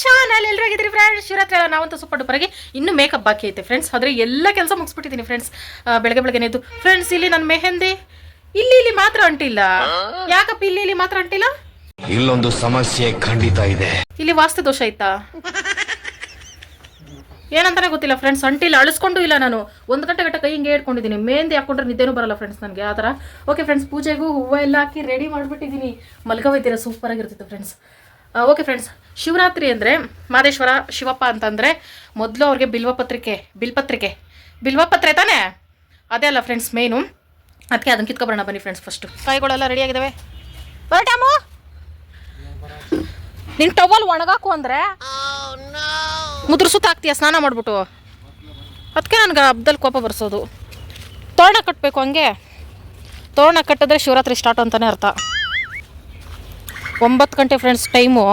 Channel ಎಲ್ಲರಾಗಿದ್ದೀರಿ friends. Shivaratri ಎಲ್ಲ ನಾವಂತೂ super ಡೂಪರಾಗಿ ಇನ್ನೂ ಮೇಕಪ್ ಬಾಕಿ ಐತೆ ಫ್ರೆಂಡ್ಸ್. ಆದರೆ ಎಲ್ಲ ಕೆಲಸ ಮುಗಿಸ್ಬಿಟ್ಟಿದ್ದೀನಿ ಫ್ರೆಂಡ್ಸ್. ಬೆಳಗ್ಗೆ ಎದ್ದು ಫ್ರೆಂಡ್ಸ್ ಇಲ್ಲಿ ನನ್ನ ಮೆಹಂದಿ ಇಲ್ಲಿ ಮಾತ್ರ ಅಂಟಿಲ್ಲ. ಯಾಕಪ್ಪ ಇಲ್ಲಿ ಮಾತ್ರ ಅಂಟಿಲ್ಲ? ಇಲ್ಲೊಂದು ಸಮಸ್ಯೆ ಖಂಡಿತ ಇದೆ. ಇಲ್ಲಿ ವಾಸ್ತು ದೋಷ ಐತಾ ಏನಂತಾನೆ ಗೊತ್ತಿಲ್ಲ ಫ್ರೆಂಡ್ಸ್. ಅಂಟಿಲ್ಲ, ಅಳಿಸ್ಕೊಂಡು ಇಲ್ಲ. ನಾನು 1 ಗಂಟೆ ಕೈ ಹಿಂಗೆ ಇಟ್ಕೊಂಡಿದ್ದೀನಿ. ಮೆಹಂದಿ ಹಾಕೊಂಡ್ರೆ ನಿದ್ದೆನೂ ಬರಲ್ಲ ಫ್ರೆಂಡ್ಸ್ ನನಗೆ ಆ ಥರ. ಓಕೆ ಫ್ರೆಂಡ್ಸ್, ಪೂಜೆಗೂ ಹೂವು ಎಲ್ಲ ಹಾಕಿ ರೆಡಿ ಮಾಡಿಬಿಟ್ಟಿದ್ದೀನಿ. ಮಲ್ಕೋಯ್ತೀರ ಸೂಪರ್ ಆಗಿರ್ತಿತ್ತು ಫ್ರೆಂಡ್ಸ್. ಓಕೆ ಫ್ರೆಂಡ್ಸ್, ಶಿವರಾತ್ರಿ ಅಂದರೆ ಮಾದೇಶ್ವರ ಶಿವಪ್ಪ ಅಂತಂದರೆ ಮೊದಲು ಅವ್ರಿಗೆ ಬಿಲ್ವಪತ್ರೆ ತಾನೇ, ಅದೇ ಅಲ್ಲ ಫ್ರೆಂಡ್ಸ್ ಮೇನು. ಅದಕ್ಕೆ ಅದನ್ನು ಕಿತ್ಕೊಬರೋಣ ಬನ್ನಿ ಫ್ರೆಂಡ್ಸ್. ಫಸ್ಟು ಕಾಯಿಗಳೆಲ್ಲ ರೆಡಿಯಾಗಿದ್ದಾವೆ. ಬರಟಾಮು ನಿನ್ನ ಟವಲ್ ಒಣಗಾಕು ಅಂದರೆ ಮುದ್ರ ಸುತ್ತ ಹಾಕ್ತೀಯ ಸ್ನಾನ ಮಾಡಿಬಿಟ್ಟು. ಅದಕ್ಕೆ ನನಗೆ ಹಬ್ಬದಲ್ಲಿ ಕೋಪ ಬರ್ಸೋದು. ತೋರಣ ಕಟ್ಟಬೇಕು, ಹಂಗೆ ತೋರಣ ಕಟ್ಟಿದ್ರೆ ಶಿವರಾತ್ರಿ ಸ್ಟಾರ್ಟ್ ಅಂತಲೇ ಅರ್ಥ. 9 ಗಂಟೆ ಫ್ರೆಂಡ್ಸ್ ಟೈಮು.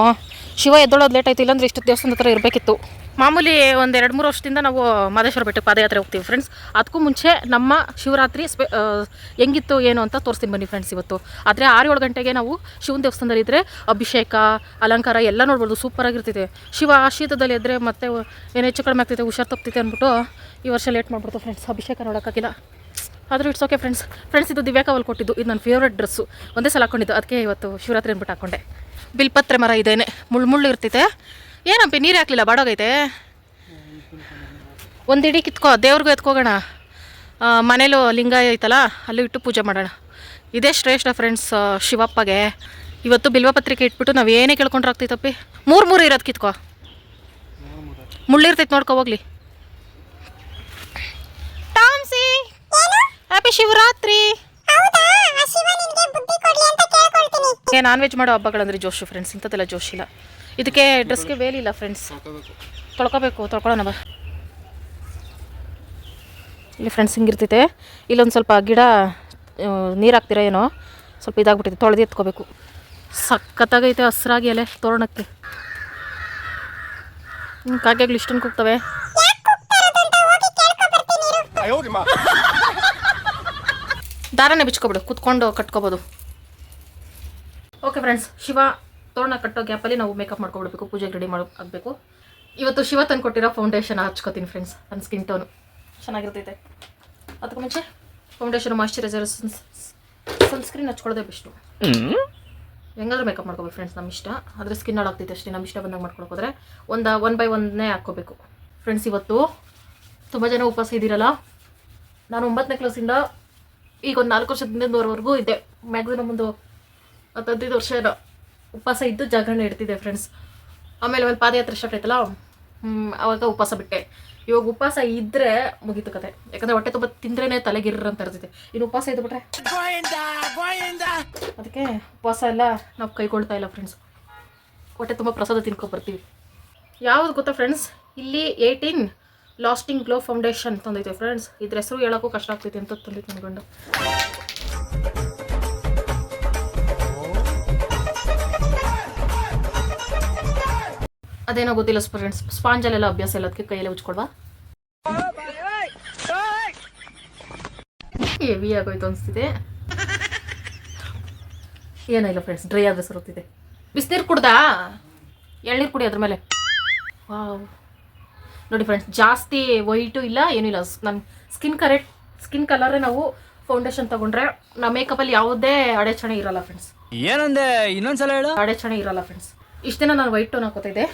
ಶಿವ ಎದ್ದೊಳೋದು ಲೇಟ್ ಆಯ್ತು, ಇಲ್ಲಾಂದ್ರೆ ಇಷ್ಟು ದೇವಸ್ಥಾನದ ಹತ್ರ ಇರಬೇಕಿತ್ತು. ಮಾಮೂಲಿ 1-2-3 ವರ್ಷದಿಂದ ನಾವು ಮಾದೇಶ್ವರ ಬೆಟ್ಟಕ್ಕೆ ಪಾದಯಾತ್ರೆ ಹೋಗ್ತೀವಿ ಫ್ರೆಂಡ್ಸ್. ಅದಕ್ಕೂ ಮುಂಚೆ ನಮ್ಮ ಶಿವರಾತ್ರಿ ಹೆಂಗಿತ್ತು ಏನು ಅಂತ ತೋರಿಸ್ತೀನಿ ಬನ್ನಿ ಫ್ರೆಂಡ್ಸ್ ಇವತ್ತು. ಆದರೆ 6-7 ಗಂಟೆಗೆ ನಾವು ಶಿವನ ದೇವಸ್ಥಾನದಲ್ಲಿ ಇದ್ದರೆ ಅಭಿಷೇಕ ಅಲಂಕಾರ ಎಲ್ಲ ನೋಡ್ಬೋದು, ಸೂಪರಾಗಿರ್ತಿದೆ. ಶಿವ ಶೀತದಲ್ಲಿ ಇದ್ದರೆ ಮತ್ತೆ ಏನು ಹೆಚ್ಚು ಕಡಿಮೆ ಆಗ್ತೈತೆ, ಹುಷಾರು ತಪ್ತೈತೆ ಅಂದ್ಬಿಟ್ಟು ಈ ವರ್ಷ ಲೇಟ್ ಮಾಡ್ಬಿಡ್ತು ಫ್ರೆಂಡ್ಸ್. ಅಭಿಷೇಕ ನೋಡೋಕ್ಕಾಗಿಲ್ಲ. ಆದರೂ ಇಟ್ಸ್ ಓಕೆ ಫ್ರೆಂಡ್ಸ್. ಇದು ದಿವ್ಯಾ ಕವಲ್ ಕೊಟ್ಟಿದ್ದು. ಇದು ನನ್ನ ಫೇವ್ರೆಟ್ ಡ್ರೆಸ್ಸು. ಒಂದೇ ಸಲ ಹಾಕ್ಕೊಂಡಿದ್ದು, ಅದಕ್ಕೆ ಇವತ್ತು ಶಿವರಾತ್ರಿ ಅಂದ್ಬಿಟ್ಟು ಹಾಕ್ಕೊಂಡೆ. ಬಿಲ್ಪತ್ರೆ ಮರ ಇದೇನೆ, ಮುಳ್ಳು ಇರ್ತೈತೆ. ಏನಪ್ಪ ನೀರು ಹಾಕ್ಲಿಲ್ಲ, ಬಾಡೋಗೈತೆ. ಒಂದಿಡಿ ಕಿತ್ಕೋ, ದೇವ್ರಿಗೂ ಎತ್ಕೋಗೋಣ. ಮನೇಲೂ ಲಿಂಗ ಐತಲ್ಲ, ಅಲ್ಲೂ ಇಟ್ಟು ಪೂಜೆ ಮಾಡೋಣ. ಇದೇ ಶ್ರೇಷ್ಠ ಫ್ರೆಂಡ್ಸ್ ಶಿವಪ್ಪಗೆ. ಇವತ್ತು ಬಿಲ್ವಪತ್ರಿಕೆ ಇಟ್ಬಿಟ್ಟು ನಾವು ಏನೇ ಕೇಳ್ಕೊಂಡ್ರೆ ಆಗ್ತೈತಪ್ಪಿ. 3 ಇರೋದು ಕಿತ್ಕೋ, ಮುಳ್ಳಿರ್ತೈತೆ ನೋಡ್ಕೊ ಹೋಗ್ಲಿ. ಟಾಮ್ಸಿ ಹ್ಯಾಪಿ ಶಿವರಾತ್ರಿ. ನಾನ್ ವೆಜ್ ಮಾಡೋ ಹಬ್ಬಗಳಂದ್ರೆ ಜೋಶು ಫ್ರೆಂಡ್ಸ್, ಇಂಥದ್ದೆಲ್ಲ ಜೋಶಿಲ್ಲ. ಇದಕ್ಕೆ ಡ್ರೆಸ್ಗೆ ವೇಲಿಲ್ಲ ಫ್ರೆಂಡ್ಸ್, ತೊಳ್ಕೊಳ್ಳೋಣ ಬಾ. ಇಲ್ಲಿ ಫ್ರೆಂಡ್ಸ್ ಹಿಂಗಿರ್ತೈತೆ. ಇಲ್ಲೊಂದು ಸ್ವಲ್ಪ ಗಿಡ ನೀರು ಹಾಕ್ತೀರಾ ಏನೋ, ಸ್ವಲ್ಪ ಇದಾಗ್ಬಿಟ್ಟಿದೆ, ತೊಳೆದು ಎತ್ಕೋಬೇಕು. ಸಖತ್ತಾಗೈತೆ ಹಸ್ರಾಗಿ ಅಲ್ಲೇ ತೋರಣಕ್ಕೆ. ಕಾಗೆಗಳು ಇಷ್ಟನ್ನು ಕೂಗ್ತವೆ. ದಾರನೇ ಬಿಚ್ಕೊಬಿಡು, ಕುತ್ಕೊಂಡು ಕಟ್ಕೋಬೋದು. ಓಕೆ ಫ್ರೆಂಡ್ಸ್, ಶಿವ ತೋರಣ ಕಟ್ಟೋ ಗ್ಯಾಪಲ್ಲಿ ನಾವು ಮೇಕಪ್ ಮಾಡ್ಕೊಬಿಡ್ಬೇಕು, ಪೂಜೆಗೆ ರೆಡಿ ಆಗಬೇಕು. ಇವತ್ತು ಶಿವ ತಂದು ಕೊಟ್ಟಿರೋ ಫೌಂಡೇಶನ್ ಹಚ್ಕೋತೀನಿ ಫ್ರೆಂಡ್ಸ್. ನನ್ನ ಸ್ಕಿನ್ ಟೋನು ಚೆನ್ನಾಗಿರ್ತೈತೆ. ಅದಕ್ಕೆ ಮುಂಚೆ ಫೌಂಡೇಶನ್, ಮಾಯ್ಶ್ಚರೈಸರ್, ಸನ್ಸ್ಕ್ರೀನ್ ಹಚ್ಕೊಳ್ಳೋದೇ ಬೆಸ್ಟು. ಹೆಂಗಾದ್ರೂ ಮೇಕಪ್ ಮಾಡ್ಕೋಬೇಕು ಫ್ರೆಂಡ್ಸ್, ನಮ್ಮ ಇಷ್ಟ. ಆದರೆ ಸ್ಕಿನ್ ಹಾಳಾಗ್ತೈತೆ ಅಷ್ಟೇ. ನಮ್ಮ ಇಷ್ಟ ಬಂದಾಗ ಮಾಡ್ಕೊಳಕೋದ್ರೆ 1 by 1 ಹಾಕ್ಕೋಬೇಕು ಫ್ರೆಂಡ್ಸ್. ಇವತ್ತು ತುಂಬ ಜನ ಉಪವಾಸ ಇದ್ದೀರಲ್ಲ. ನಾನು 9ನೇ ಕ್ಲಾಸಿಂದ ಈಗ ಒಂದು 4 ವರ್ಷದಿಂದವರೆಗೂ ಇದ್ದೆ. ಮ್ಯಾಕ್ಸಿಮಮ್ ಒಂದು 15 ವರ್ಷ ಉಪವಾಸ ಇದ್ದು ಜಾಗರಣೆ ಇಡ್ತಿದ್ದೆ ಫ್ರೆಂಡ್ಸ್. ಆಮೇಲೆ ಪಾದಯಾತ್ರೆ ಸ್ಟಾರ್ಟ್ ಆಯ್ತಲ್ಲ, ಆವಾಗ ಉಪವಾಸ ಬಿಟ್ಟೆ. ಇವಾಗ ಉಪವಾಸ ಇದ್ದರೆ ಮುಗೀತು ಕತೆ. ಯಾಕಂದರೆ ಹೊಟ್ಟೆ ತುಂಬ ತಿಂದ್ರೇ ತಲೆಗಿರ್ರ ಅಂತ ಇರ್ತೈತೆ. ಇನ್ನು ಉಪವಾಸ ಇದ್ಬಿಟ್ರೆ ಅದಕ್ಕೆ ಉಪವಾಸ ಎಲ್ಲ ನಾವು ಕೈಗೊಳ್ತಾ ಇಲ್ಲ ಫ್ರೆಂಡ್ಸ್. ಹೊಟ್ಟೆ ತುಂಬ ಪ್ರಸಾದ ತಿನ್ಕೊಬರ್ತೀವಿ. ಯಾವುದು ಗೊತ್ತಾ ಫ್ರೆಂಡ್ಸ್, ಇಲ್ಲಿ 18 ಲಾಸ್ಟಿಂಗ್ ಗ್ಲೋ ಫೌಂಡೇಶನ್ ತಂದೈತೆ ಫ್ರೆಂಡ್ಸ್. ಇದ್ರ ಹೆಸರು ಹೇಳೋಕ್ಕೂ ಕಷ್ಟ ಆಗ್ತೈತೆ ಅಂತ ತಂದೈತೆ ಅನ್ಕೊಂಡು. ಅದೇನೋ ಗೊತ್ತಿಲ್ಲ ಫ್ರೆಂಡ್ಸ್. ಸ್ಪಾಂಜಲ್ಲೆಲ್ಲ ಅಭ್ಯಾಸ ಇಲ್ಲ, ಅದಕ್ಕೆ ಕೈಯಲ್ಲೇ ಉಚ್ಕೊಳ್ವಾ. ಹೆವಿ ಆಗೋಯ್ತು ಅನಿಸ್ತಿದೆ. ಏನಿಲ್ಲ ಫ್ರೆಂಡ್ಸ್, ಡ್ರೈ ಆದರೆ ಸರುತ್ತಿದೆ. ಬಿಸಿನೀರು ಕುಡ್ದಾ, ಎಳ್ನೀರು ಕುಡಿ ಅದ್ರ ಮೇಲೆ. ವಾವ್ ನೋಡಿ ಫ್ರೆಂಡ್ಸ್, ಜಾಸ್ತಿ ವೈಟು ಇಲ್ಲ ಏನೂ ಇಲ್ಲ. ನನ್ನ ಸ್ಕಿನ್ ಕಲರೇ ನಾವು ಫೌಂಡೇಶನ್ ತಗೊಂಡ್ರೆ ನಮ್ಮ ಮೇಕಪ್ಪಲ್ಲಿ ಯಾವುದೇ ಅಡೆಚಣೆ ಇರಲ್ಲ ಫ್ರೆಂಡ್ಸ್. ಏನಂದೆ ಇನ್ನೊಂದ್ಸಲ ಹೇಳು. ಅಡೆಚಣೆ ಇರಲ್ಲ ಫ್ರೆಂಡ್ಸ್. ಇಷ್ಟು ದಿನ ನಾನು ವೈಟ್ ಟೋನ್ ಹಾಕೋತಾ ಇದ್ದೆ.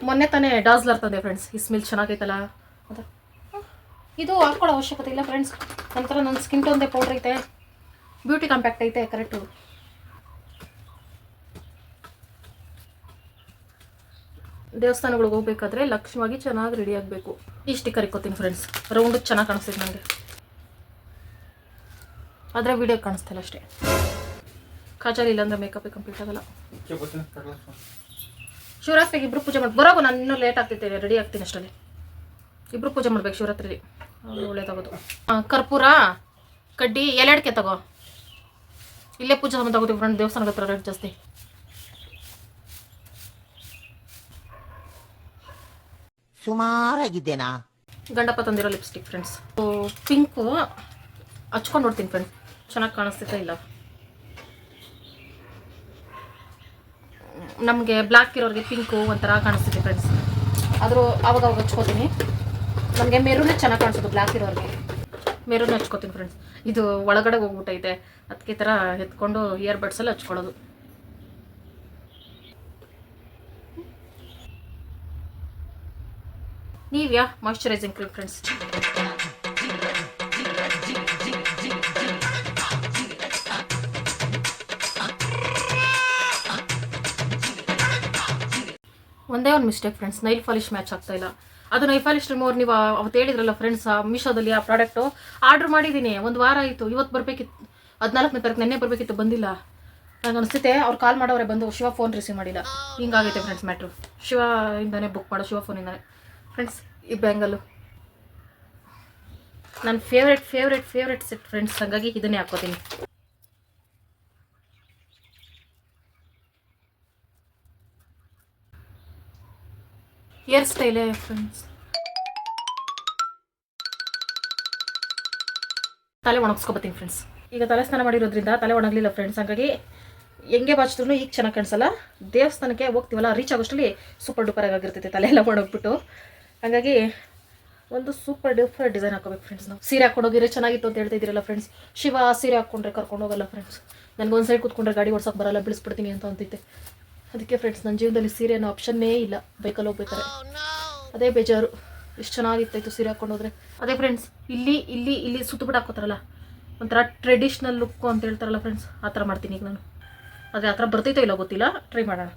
ಮೊನ್ನೆ ತಾನೇ ಡಾಸ್ಲರ್ ತಂದೆ ಫ್ರೆಂಡ್ಸ್. ಈ ಸ್ಮೆಲ್ ಚೆನ್ನಾಗೈತಲ್ಲ ಅದು. ಇದು ಹಾಕ್ಕೊಳ್ಳೋ ಅವಶ್ಯಕತೆ ಇಲ್ಲ ಫ್ರೆಂಡ್ಸ್. ನಂತರ ನನ್ನ ಸ್ಕಿನ್ ಟೋನ್ದೇ ಪೌಡ್ರ್ ಐತೆ, ಬ್ಯೂಟಿ ಕಾಂಪ್ಯಾಕ್ಟ್ ಐತೆ ಕರೆಕ್ಟು. ದೇವಸ್ಥಾನಗಳಿಗೆ ಹೋಗ್ಬೇಕಾದ್ರೆ ಲಕ್ಷ್ಮವಾಗಿ ಚೆನ್ನಾಗಿ ರೆಡಿ ಆಗಬೇಕು. ಈ ಸ್ಟಿಕ್ಕರ್ ಇಕ್ಕೋತೀನಿ ಫ್ರೆಂಡ್ಸ್. ರೌಂಡ್ ಚೆನ್ನಾಗಿ ಕಾಣಿಸ್ತೈತೆ ನನಗೆ, ಆದರೆ ವೀಡಿಯೋ ಕಾಣಿಸ್ತಿಲ್ಲ ಅಷ್ಟೇ. ಕಾಜಲ್ ಇಲ್ಲಾಂದ್ರೆ ಮೇಕಪ್ ಕಂಪ್ಲೀಟ್ ಆಗಲ್ಲ. ಶಿವರಾತ್ರಿಗೆ ಇಬ್ಬರು ಪೂಜೆ ಮಾಡಿ ಬರೋಗು. ನಾನು ಇನ್ನೂ ಲೇಟ್ ಆಗ್ತೈತೆ, ರೆಡಿ ಆಗ್ತೀನಿ ಅಷ್ಟರಲ್ಲಿ. ಇಬ್ಬರು ಪೂಜೆ ಮಾಡ್ಬೇಕು ಶಿವರಾತ್ರಿಲಿ, ಒಳ್ಳೇದಾಗೋದು. ಕರ್ಪೂರ ಕಡ್ಡಿ ಎಲೆಡ್ಕೆ ತಗೋ. ಇಲ್ಲೇ ಪೂಜೆ ಸಾಮಾನು ತಗೋತೀವಿ ಫ್ರೆಂಡ್. ದೇವಸ್ಥಾನದ ಹತ್ರ ರೇಟ್ ಜಾಸ್ತಿ. ಸುಮಾರಾಗಿದ್ದೇನಾ. ಗಂಡಪ್ಪ ತಂದಿರೋ ಲಿಪ್ಸ್ಟಿಕ್ ಫ್ರೆಂಡ್ಸ್. ಪಿಂಕು ಹಚ್ಕೊಂಡು ನೋಡ್ತೀನಿ ಫ್ರೆಂಡ್, ಚೆನ್ನಾಗಿ ಕಾಣಿಸ್ತೈತಾ ಇಲ್ಲ. ನಮಗೆ ಬ್ಲ್ಯಾಕ್ ಇರೋರಿಗೆ ಪಿಂಕು ಒಂಥರ ಕಾಣಿಸ್ತಿದೆ ಫ್ರೆಂಡ್ಸ್. ಆದರೂ ಆವಾಗ ಹಚ್ಕೋತೀನಿ. ನನಗೆ ಮೆರೂನೇ ಚೆನ್ನಾಗಿ ಕಾಣಿಸೋದು, ಬ್ಲ್ಯಾಕ್ ಇರೋರಿಗೆ ಮೆರೂನ್ ಹಚ್ಕೋತೀನಿ ಫ್ರೆಂಡ್ಸ್. ಇದು ಒಳಗಡೆ ಹೋಗ್ಬಿಟ್ಟೈತೆ, ಅದಕ್ಕೆ ಈ ಥರ ಎತ್ಕೊಂಡು ಇಯರ್ಬಡ್ಸಲ್ಲಿ ಹಚ್ಕೊಳ್ಳೋದು. ನೀವ್ಯಾ ಮಾಯ್ಶ್ಚರೈಸಿಂಗ್ ಕ್ರೀಮ್ ಫ್ರೆಂಡ್ಸ್. ಒಂದೇ ಒಂದು mistake friends, nail polish match ಆಗ್ತಾ ಇಲ್ಲ. ಅದು ನೈಲ್ ಪಾಲಿಶ್ ರಿಮೂವರ್ ನೀವು ಅವತ್ತು ಹೇಳಿದ್ರಲ್ಲ ಫ್ರೆಂಡ್ಸ್, ಮೀಶೋದಲ್ಲಿ ಆ ಪ್ರಾಡಕ್ಟು ಆರ್ಡ್ರ್ ಮಾಡಿದ್ದೀನಿ. ಒಂದು ವಾರ ಆಯಿತು, ಇವತ್ತು ಬರಬೇಕಿತ್ತು, 14ನೇ ತಾರೀಕು ನೆನ್ನೆ ಬರಬೇಕಿತ್ತು, ಬಂದಿಲ್ಲ. ನನಗೆ ಅನಿಸುತ್ತೆ ಅವ್ರು ಕಾಲ್ ಮಾಡೋರೆ ಬಂದು ಶಿವ ಫೋನ್ ರಿಸೀವ್ ಮಾಡಿಲ್ಲ. ಹಿಂಗಾಗೈತೆ ಫ್ರೆಂಡ್ಸ್ ಮ್ಯಾಟ್ರು. ಶಿವ ಇಂದಾನೆ ಬುಕ್ ಮಾಡೋ, ಶಿವ ಫೋನಿಂದಾನೆ ಫ್ರೆಂಡ್ಸ್. ಈ ಬ್ಯಾಂಗಲ್ಲು ನನ್ನ ಫೇವ್ರೆಟ್ ಸೆಟ್ ಫ್ರೆಂಡ್ಸ್, ಹಾಗಾಗಿ ಇದನ್ನೇ ಹಾಕೋತೀನಿ. ಹೇರ್ ಸ್ಟೈಲೇ ಫ್ರೆಂಡ್ಸ್. ತಲೆ ಒಣಗಿಸ್ಕೊಬತ್ತೀನಿ ಫ್ರೆಂಡ್ಸ್. ಈಗ ತಲೆ ಸ್ನಾನ ಮಾಡಿರೋದ್ರಿಂದ ತಲೆ ಒಣಗಲಿಲ್ಲ ಫ್ರೆಂಡ್ಸ್, ಹಾಗಾಗಿ ಹೆಂಗೆ ಬಾಚಿದ್ರು ಈಗ ಚೆನ್ನಾಗಿ ಕಾಣಿಸಲ್ಲ. ದೇವಸ್ಥಾನಕ್ಕೆ ಹೋಗ್ತೀವಲ್ಲ, ರೀಚ್ ಆಗೋಷ್ಟರಲ್ಲಿ ಸೂಪರ್ ಡೂಪರ್ ಆಗಿರ್ತೈತೆ ತಲೆ ಎಲ್ಲ ಒಣಗ್ಬಿಟ್ಟು. ಹಾಗಾಗಿ ಒಂದು ಸೂಪರ್ ಡೂಪರ್ ಡಿಸೈನ್ ಹಾಕೋಬೇಕು ಫ್ರೆಂಡ್ಸ್. ನಾವು ಸೀರೆ ಹಾಕೊಂಡೋಗಿದ್ರೆ ಚೆನ್ನಾಗಿತ್ತು ಅಂತ ಹೇಳ್ತಾ ಇದ್ದೀರಲ್ಲ ಫ್ರೆಂಡ್ಸ್. ಶಿವ ಸೀರೆ ಹಾಕ್ಕೊಂಡ್ರೆ ಕರ್ಕೊಂಡು ಹೋಗಲ್ಲ ಫ್ರೆಂಡ್ಸ್. ನನಗೊಂದು ಸೈಡ್ ಕೂತ್ಕೊಂಡ್ರೆ ಗಾಡಿ ಓಡ್ಸೋಕೆ ಬರಲ್ಲ, ಬಿಡಿಸ್ಬಿಡ್ತೀನಿ ಅಂತ ಅಂತೈತೆ. ಅದಕ್ಕೆ ಫ್ರೆಂಡ್ಸ್ ನನ್ನ ಜೀವನದಲ್ಲಿ ಸೀರೆ ಅನ್ನೋ ಆಪ್ಷನ್ನೇ ಇಲ್ಲ. ಬೈಕಲ್ಲಿ ಹೋಗ್ಬೇಕಾರೆ ಅದೇ ಬೇಜಾರು. ಎಷ್ಟು ಚೆನ್ನಾಗಿತ್ತಾಯಿತು ಸೀರೆ ಹಾಕೊಂಡೋದ್ರೆ. ಅದೇ ಫ್ರೆಂಡ್ಸ್, ಇಲ್ಲಿ ಸುತ್ತಬಿಟ್ಟು ಹಾಕೋತಾರಲ್ಲ, ಒಂಥರ ಟ್ರೆಡಿಷ್ನಲ್ ಲುಕ್ಕು ಅಂತ ಹೇಳ್ತಾರಲ್ಲ ಫ್ರೆಂಡ್ಸ್, ಆ ಥರ ಮಾಡ್ತೀನಿ ಈಗ ನಾನು. ಆದರೆ ಆ ಥರ ಬರ್ತೈತೋ ಇಲ್ಲ ಗೊತ್ತಿಲ್ಲ, ಟ್ರೈ ಮಾಡೋಣ.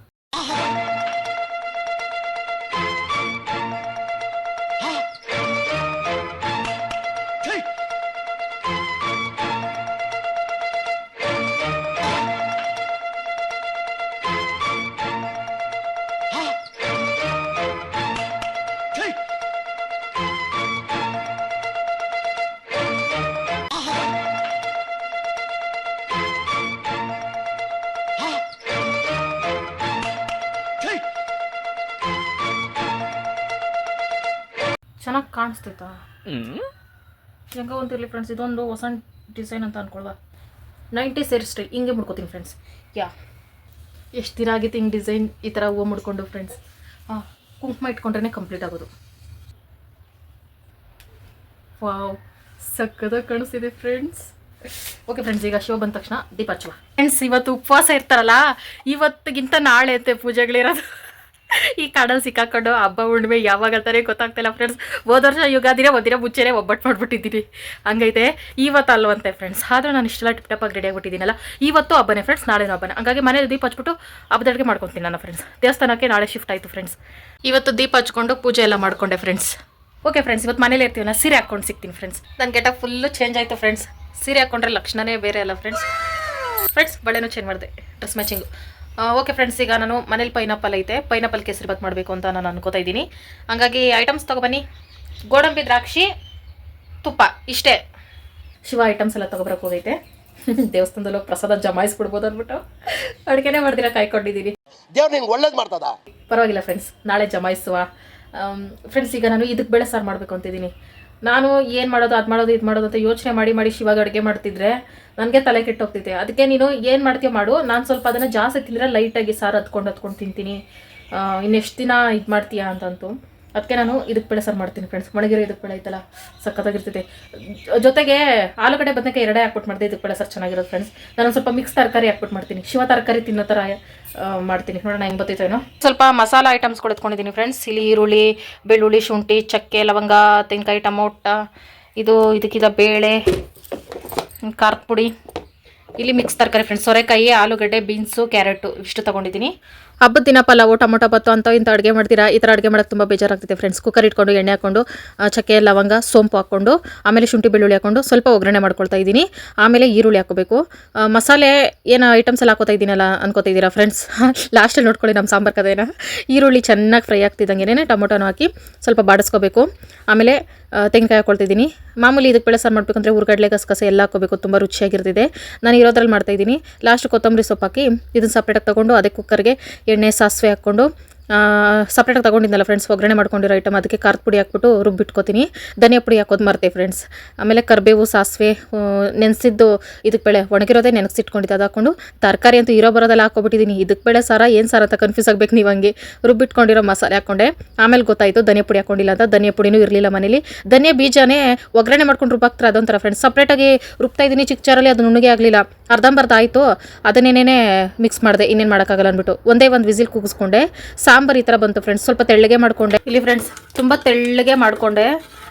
ಚೆನ್ನಾಗಿ ಕಾಣಿಸ್ತೈತಾ? ಹೆಂಗ ಒಂದಿರಲಿ ಫ್ರೆಂಡ್ಸ್, ಇದೊಂದು ಹೊಸ ಡಿಸೈನ್ ಅಂತ ಅನ್ಕೊಳ್ವಾ. 90s ಹೇರ್ ಸ್ಟೈಲ್ ಹಿಂಗೆ ಮುಡ್ಕೋತೀನಿ ಫ್ರೆಂಡ್ಸ್. ಎಷ್ಟು ದಿನ ಆಗಿತ್ತು ಹಿಂಗೆ ಡಿಸೈನ್ ಈ ಥರ ಹೂವು ಮುಡ್ಕೊಂಡು ಫ್ರೆಂಡ್ಸ್. ಕುಂಕುಮ ಇಟ್ಕೊಂಡ್ರೆ ಕಂಪ್ಲೀಟ್ ಆಗೋದು. ವಾವ್, ಸಕ್ಕದಾಗಿ ಕಾಣಿಸ್ತಿದೆ ಫ್ರೆಂಡ್ಸ್. ಓಕೆ ಫ್ರೆಂಡ್ಸ್, ಈಗ ಶಿವ ಬಂದ ತಕ್ಷಣ ದೀಪ ಹಚ್ಚುವ ಫ್ರೆಂಡ್ಸ್. ಇವತ್ತು ಉಪವಾಸ ಇರ್ತಾರಲ್ಲ, ಇವತ್ತಿಗಿಂತ ನಾಳೆ ಅಂತೆ ಪೂಜೆಗಳಿರೋದು. ಈ ಕಾಡಲ್ಲಿ ಸಿಕ್ಕಾಕೊಂಡು ಹಬ್ಬ ಹುಣ್ಣಿಮೆ ಯಾವಾಗ ಅಂತಾನೆ ಗೊತ್ತಾಗ್ತಿಲ್ಲ ಫ್ರೆಂಡ್ಸ್. ಹೋದ ವರ್ಷ ಯುಗಾದಿನ ಒಂದಿನ ಮುಂಚೆನೇ ಒಬ್ಬಟ್ಟು ಮಾಡಿಬಿಟ್ಟಿದ್ದೀನಿ, ಹಂಗೈತೆ. ಇವತ್ತು ಅಲ್ವಂತೆ ಫ್ರೆಂಡ್ಸ್. ಆದರೂ ನಾನು ಇಷ್ಟೆಲ್ಲ ಟಿಪ್ ಟಾಪಾಗಿ ರೆಡಿ ಆಗಿಬಿಟ್ಟಿದ್ದೀನಲ್ಲ. ಇವತ್ತು ಹಬ್ಬನೇ ಫ್ರೆಂಡ್ಸ್, ನಾಳೆನೂ ಹಬ್ಬನೇ. ಹಂಗಾಗಿ ಮನೇಲಿ ದೀಪ ಹಚ್ಬಿಟ್ಟು ಹಬ್ಬದ ಅಡುಗೆ ಮಾಡ್ಕೊತೀನಿ ನಾನು ಫ್ರೆಂಡ್ಸ್. ದೇವಸ್ಥಾನಕ್ಕೆ ನಾಳೆ ಶಿಫ್ಟ್ ಆಯಿತು ಫ್ರೆಂಡ್ಸ್. ಇವತ್ತು ದೀಪ ಹಚ್ಕೊಂಡು ಪೂಜೆ ಎಲ್ಲ ಮಾಡ್ಕೊಂಡೆ ಫ್ರೆಂಡ್ಸ್. ಓಕೆ ಫ್ರೆಂಡ್ಸ್, ಇವತ್ತು ಮನೇಲಿ ಇರ್ತೀವಲ್ಲ, ಸೀರೆ ಹಾಕ್ಕೊಂಡು ಸಿಗ್ತೀನಿ ಫ್ರೆಂಡ್ಸ್. ನನ್ನ ಗೆಟ ಫುಲ್ಲು ಚೇಂಜ್ ಆಯಿತು ಫ್ರೆಂಡ್ಸ್. ಸೀರೆ ಹಾಕ್ಕೊಂಡ್ರೆ ಲಕ್ಷಣನೇ ಬೇರೆ ಅಲ್ಲ ಫ್ರೆಂಡ್ಸ್. ಬಳೆನೂ ಚೇಂಜ್ ಮಾಡಿದೆ, ಡ್ರೆಸ್ ಮ್ಯಾಚಿಂಗು. ಓಕೆ ಫ್ರೆಂಡ್ಸ್, ಈಗ ನಾನು ಮನೇಲಿ ಪೈನಾಪಲ್ ಐತೆ, ಪೈನಾಪಲ್ ಕೇಸರಿಬಾತ್ ಮಾಡಬೇಕು ಅಂತ ನಾನು ಅನ್ಕೋತಾ ಇದ್ದೀನಿ. ಹಂಗಾಗಿ ಐಟಮ್ಸ್ ತೊಗೊಬನ್ನಿ. ಗೋಡಂಬಿ, ದ್ರಾಕ್ಷಿ, ತುಪ್ಪ, ಇಷ್ಟೇ. ಶಿವ ಐಟಮ್ಸ್ ಎಲ್ಲ ತೊಗೊಬರಕ್ಕೆ ಹೋಗೈತೆ. ದೇವಸ್ಥಾನದಲ್ಲಿ ಹೋಗಿ ಪ್ರಸಾದ ಜಮಾಯಿಸ್ಬಿಡ್ಬೋದು ಅಂದ್ಬಿಟ್ಟು ಅಡುಗೆನೇ ಮಾಡ್ದಿರ ಕಾಯ್ಕೊಂಡಿದ್ದೀನಿ. ದೇವ್ರು ನಿಂಗೆ ಒಳ್ಳೇದು ಮಾಡ್ತದ. ಪರವಾಗಿಲ್ಲ ಫ್ರೆಂಡ್ಸ್, ನಾಳೆ ಜಮಾಯಿಸುವ. ಫ್ರೆಂಡ್ಸ್, ಈಗ ನಾನು ಇದಕ್ಕೆ ಬೇಳೆ ಸಾರು ಮಾಡಬೇಕು ಅಂತಿದ್ದೀನಿ. ನಾನು ಏನು ಮಾಡೋದು, ಅದು ಮಾಡೋದು, ಇದು ಮಾಡೋದು ಅಂತ ಯೋಚನೆ ಮಾಡಿ ಶಿವಾಗ ಅಡುಗೆ ಮಾಡ್ತಿದ್ರೆ ನನಗೆ ತಲೆ ಕೆಟ್ಟೋಗ್ತಿದೆ. ಅದಕ್ಕೆ ನೀನು ಏನು ಮಾಡ್ತೀಯ ಮಾಡು, ನಾನು ಸ್ವಲ್ಪ ಅದನ್ನು ಜಾಸ್ತಿ ತಿಂದರೆ ಲೈಟಾಗಿ ಸಾರು ಹತ್ಕೊಂಡು ತಿಂತೀನಿ. ಇನ್ನೆಷ್ಟು ದಿನ ಇದು ಮಾಡ್ತೀಯಾ ಅಂತಂತು. ಅದಕ್ಕೆ ನಾನು ಇದಕ್ಕೆ ಬೇಳೆ ಸಾರು ಮಾಡ್ತೀನಿ ಫ್ರೆಂಡ್ಸ್. ಒಣಗಿರೋ ಇದಕ್ಕೆ ಬೇಳೆ ಐತಲ್ಲ, ಸಖತ್ತಾಗಿರ್ತೈತೆ. ಜೊತೆಗೆ ಆಲೂಗಡ್ಡೆ ಬದನೆಕಾಯಿ ಎರಡೇ ಹಾಕ್ಬಿಟ್ಟು ಮಾಡಿದೆ ಇದಕ್ಕೆ ಬೇಳೆ ಸಾರು ಚೆನ್ನಾಗಿರೋದು ಫ್ರೆಂಡ್ಸ್. ನಾನು ಸ್ವಲ್ಪ ಮಿಕ್ಸ್ ತರಕಾರಿ ಹಾಕ್ಬಿಟ್ಟು ಮಾಡ್ತೀನಿ. ಶಿವ ತರಕಾರಿ ತಿನ್ನೋ ಥರ ಮಾಡ್ತೀನಿ, ನೋಡೋಣ ಹೆಂಗೆ ಬರ್ತೈತೋ ಏನೋ. ಸ್ವಲ್ಪ ಮಸಾಲ ಐಟಮ್ಸ್ಗಳು ಎತ್ಕೊಂಡಿದ್ದೀನಿ ಫ್ರೆಂಡ್ಸ್. ಇಲ್ಲಿ ಈರುಳ್ಳಿ, ಬೆಳ್ಳುಳ್ಳಿ, ಶುಂಠಿ, ಚಕ್ಕೆ, ಲವಂಗ, ತೆಂಗಿನಕಾಯಿ, ಟೊಮೊಟೊ, ಇದಕ್ಕಿದ ಬೇಳೆ, ಖಾರದ ಪುಡಿ, ಇಲ್ಲಿ ಮಿಕ್ಸ್ ತರಕಾರಿ ಫ್ರೆಂಡ್ಸ್. ಸೊರೆಕಾಯಿ, ಆಲೂಗಡ್ಡೆ, ಬೀನ್ಸು, ಕ್ಯಾರೆಟು ಇಷ್ಟು ತೊಗೊಂಡಿದ್ದೀನಿ. ಹಬ್ಬದ ದಿನ ಪಲಾವು, ಟೊಮೊಟೊ ಬತ್ತು ಅಂತ ಇಂಥ ಅಡುಗೆ ಮಾಡ್ತೀರಾ. ಈ ಥರ ಅಡುಗೆ ಮಾಡೋಕ್ಕೆ ತುಂಬ ಬೇಜಾರಾಗ್ತಿದೆ ಫ್ರೆಂಡ್ಸ್. ಕುಕ್ಕರ್ ಇಟ್ಕೊಂಡು ಎಣ್ಣೆ ಹಾಕ್ಕೊಂಡು ಚಕ್ಕೆ, ಲವಂಗ, ಸೋಂಪು ಹಾಕ್ಕೊಂಡು ಆಮೇಲೆ ಶುಂಠಿ ಬೆಳ್ಳುಳ್ಳಿ ಹಾಕ್ಕೊಂಡು ಸ್ವಲ್ಪ ಒಗ್ಗರಣೆ ಮಾಡ್ಕೊಳ್ತಾ ಇದ್ದೀನಿ. ಆಮೇಲೆ ಈರುಳ್ಳಿ ಹಾಕೋಬೇಕು. ಮಸಾಲೆ ಏನು ಐಟಮ್ಸ್ ಎಲ್ಲ ಹಾಕೋತಾ ಇದ್ದೀನಲ್ಲ ಅನ್ಕೋತಾ ಇದ್ದೀರಾ ಫ್ರೆಂಡ್ಸ್. ಲಾಸ್ಟಲ್ಲಿ ನೋಡ್ಕೊಳ್ಳಿ ನಮ್ಮ ಸಾಂಬಾರು ಕದೇನ. ಈರುಳ್ಳಿ ಚೆನ್ನಾಗಿ ಫ್ರೈ ಆಗ್ತಿದ್ದಂಗೆ ಟೊಮೊಟೊನ ಹಾಕಿ ಸ್ವಲ್ಪ ಬಾಡಿಸ್ಕೋಬೇಕು. ಆಮೇಲೆ ತೆಂಗಿನಕಾಯಿ ಹಾಕ್ಕೊಳ್ತಿದ್ದೀನಿ. ಮಾಮೂಲಿ ಇದಕ್ಕೆ ಬೇಳೆ ಸಾರು ಮಾಡಬೇಕಂದ್ರೆ ಹುರ್ಗಡ್ಲೆ, ಗಸಗಸೆ ಎಲ್ಲ ಹಾಕೋಬೇಕು, ತುಂಬ ರುಚಿಯಾಗಿರ್ತಿದೆ. ನಾನು ಇರೋದ್ರಲ್ಲಿ ಮಾಡ್ತಾಯಿದ್ದೀನಿ. ಲಾಸ್ಟ್ ಕೊತ್ತಂಬರಿ ಸೊಪ್ಪು ಹಾಕಿ ಇದನ್ನು ಸಪ್ರೇಟಾಗಿ ತೊಗೊಂಡು ಅದಕ್ಕೆ ಕುಕ್ಕರ್ಗೆ ಎಣ್ಣೆ, ಸಾಸಿವೆ ಹಾಕ್ಕೊಂಡು ಸಪ್ರೇಟಾಗಿ ತೊಗೊಂಡಿದ್ದಲ್ಲ ಫ್ರೆಂಡ್ಸ್, ಒಗ್ಗರಣೆ ಮಾಡ್ಕೊಂಡಿರೋ ಐಟಮ್, ಅದಕ್ಕೆ ಖಾರದ ಪುಡಿ ಹಾಕ್ಬಿಟ್ಟು ರುಬ್ಬಿಟ್ಕೋತೀನಿ. ಧನಿಯಾ ಪುಡಿ ಹಾಕೋದು ಮರ್ತೆ ಫ್ರೆಂಡ್ಸ್. ಆಮೇಲೆ ಕರಿಬೇವು, ಸಾಸಿವೆ, ನೆನೆಸಿದ್ದು ಇದಕ್ಕೆ ಬೇಳೆ ಒಣಗಿರೋದೇ ನೆನೆಸಿಟ್ಕೊಂಡಿದ್ದು ಅದು ಹಾಕ್ಕೊಂಡು, ತರಕಾರಿ ಅಂತೂ ಇರೋ ಬರೋದೆಲ್ಲ ಹಾಕ್ಕೊಬಿಟ್ಟಿದ್ದೀನಿ. ಇದಕ್ಕೆ ಬೇಳೆ ಸಾರ ಏನು ಸಾರ ಅಂತ ಕನ್ಫ್ಯೂಸ್ ಆಗಬೇಕು ನೀವು. ಹಂಗೆ ರುಬ್ಬಿಟ್ಕೊಂಡಿರೋ ಮಸಾಲೆ ಹಾಕ್ಕೊಂಡೆ. ಆಮೇಲೆ ಗೊತ್ತಾಯಿತು ಧನಿಯಾ ಪುಡಿ ಹಾಕ್ಕೊಂಡಿಲ್ಲ ಅಂತ. ಧನಿಯಾ ಪುಡಿನೂ ಇರಲಿಲ್ಲ ಮನೇಲಿ. ಧನಿಯಾ ಬೀಜನೇ ಒಗ್ಗರಣೆ ಮಾಡ್ಕೊಂಡು ರುಬ್ಬಾಕ್ತಾರೆ ಅದೊಂಥರ ಫ್ರೆಂಡ್ಸ್. ಸಪ್ರೇಟಾಗಿ ರುಬ್ತಾ ಇದ್ದೀನಿ ಚಿಕ್ಕ ಜಾರಲ್ಲಿ, ಅದು ನುಣ್ಣಗೆ ಆಗಲಿಲ್ಲ. ಅರ್ಧಂಬರ್ಧ ಆಯಿತು, ಅದನ್ನೇನೇ ಮಿಕ್ಸ್ ಮಾಡಿದೆ. ಇನ್ನೇನು ಮಾಡೋಕ್ಕಾಗಲ್ಲ ಅಂದ್ಬಿಟ್ಟು ಒಂದೇ ಒಂದು ವಿಸಿಲ್ ಕೂಗಿಸ್ಕೊಂಡೆ. ಸಾಂಬಾರು ಈ ಥರ ಬಂತು ಫ್ರೆಂಡ್ಸ್. ಸ್ವಲ್ಪ ತೆಳ್ಳಗೆ ಮಾಡಿಕೊಂಡೆ ಇಲ್ಲಿ ಫ್ರೆಂಡ್ಸ್, ತುಂಬ ತೆಳ್ಳಗೆ ಮಾಡಿಕೊಂಡೆ.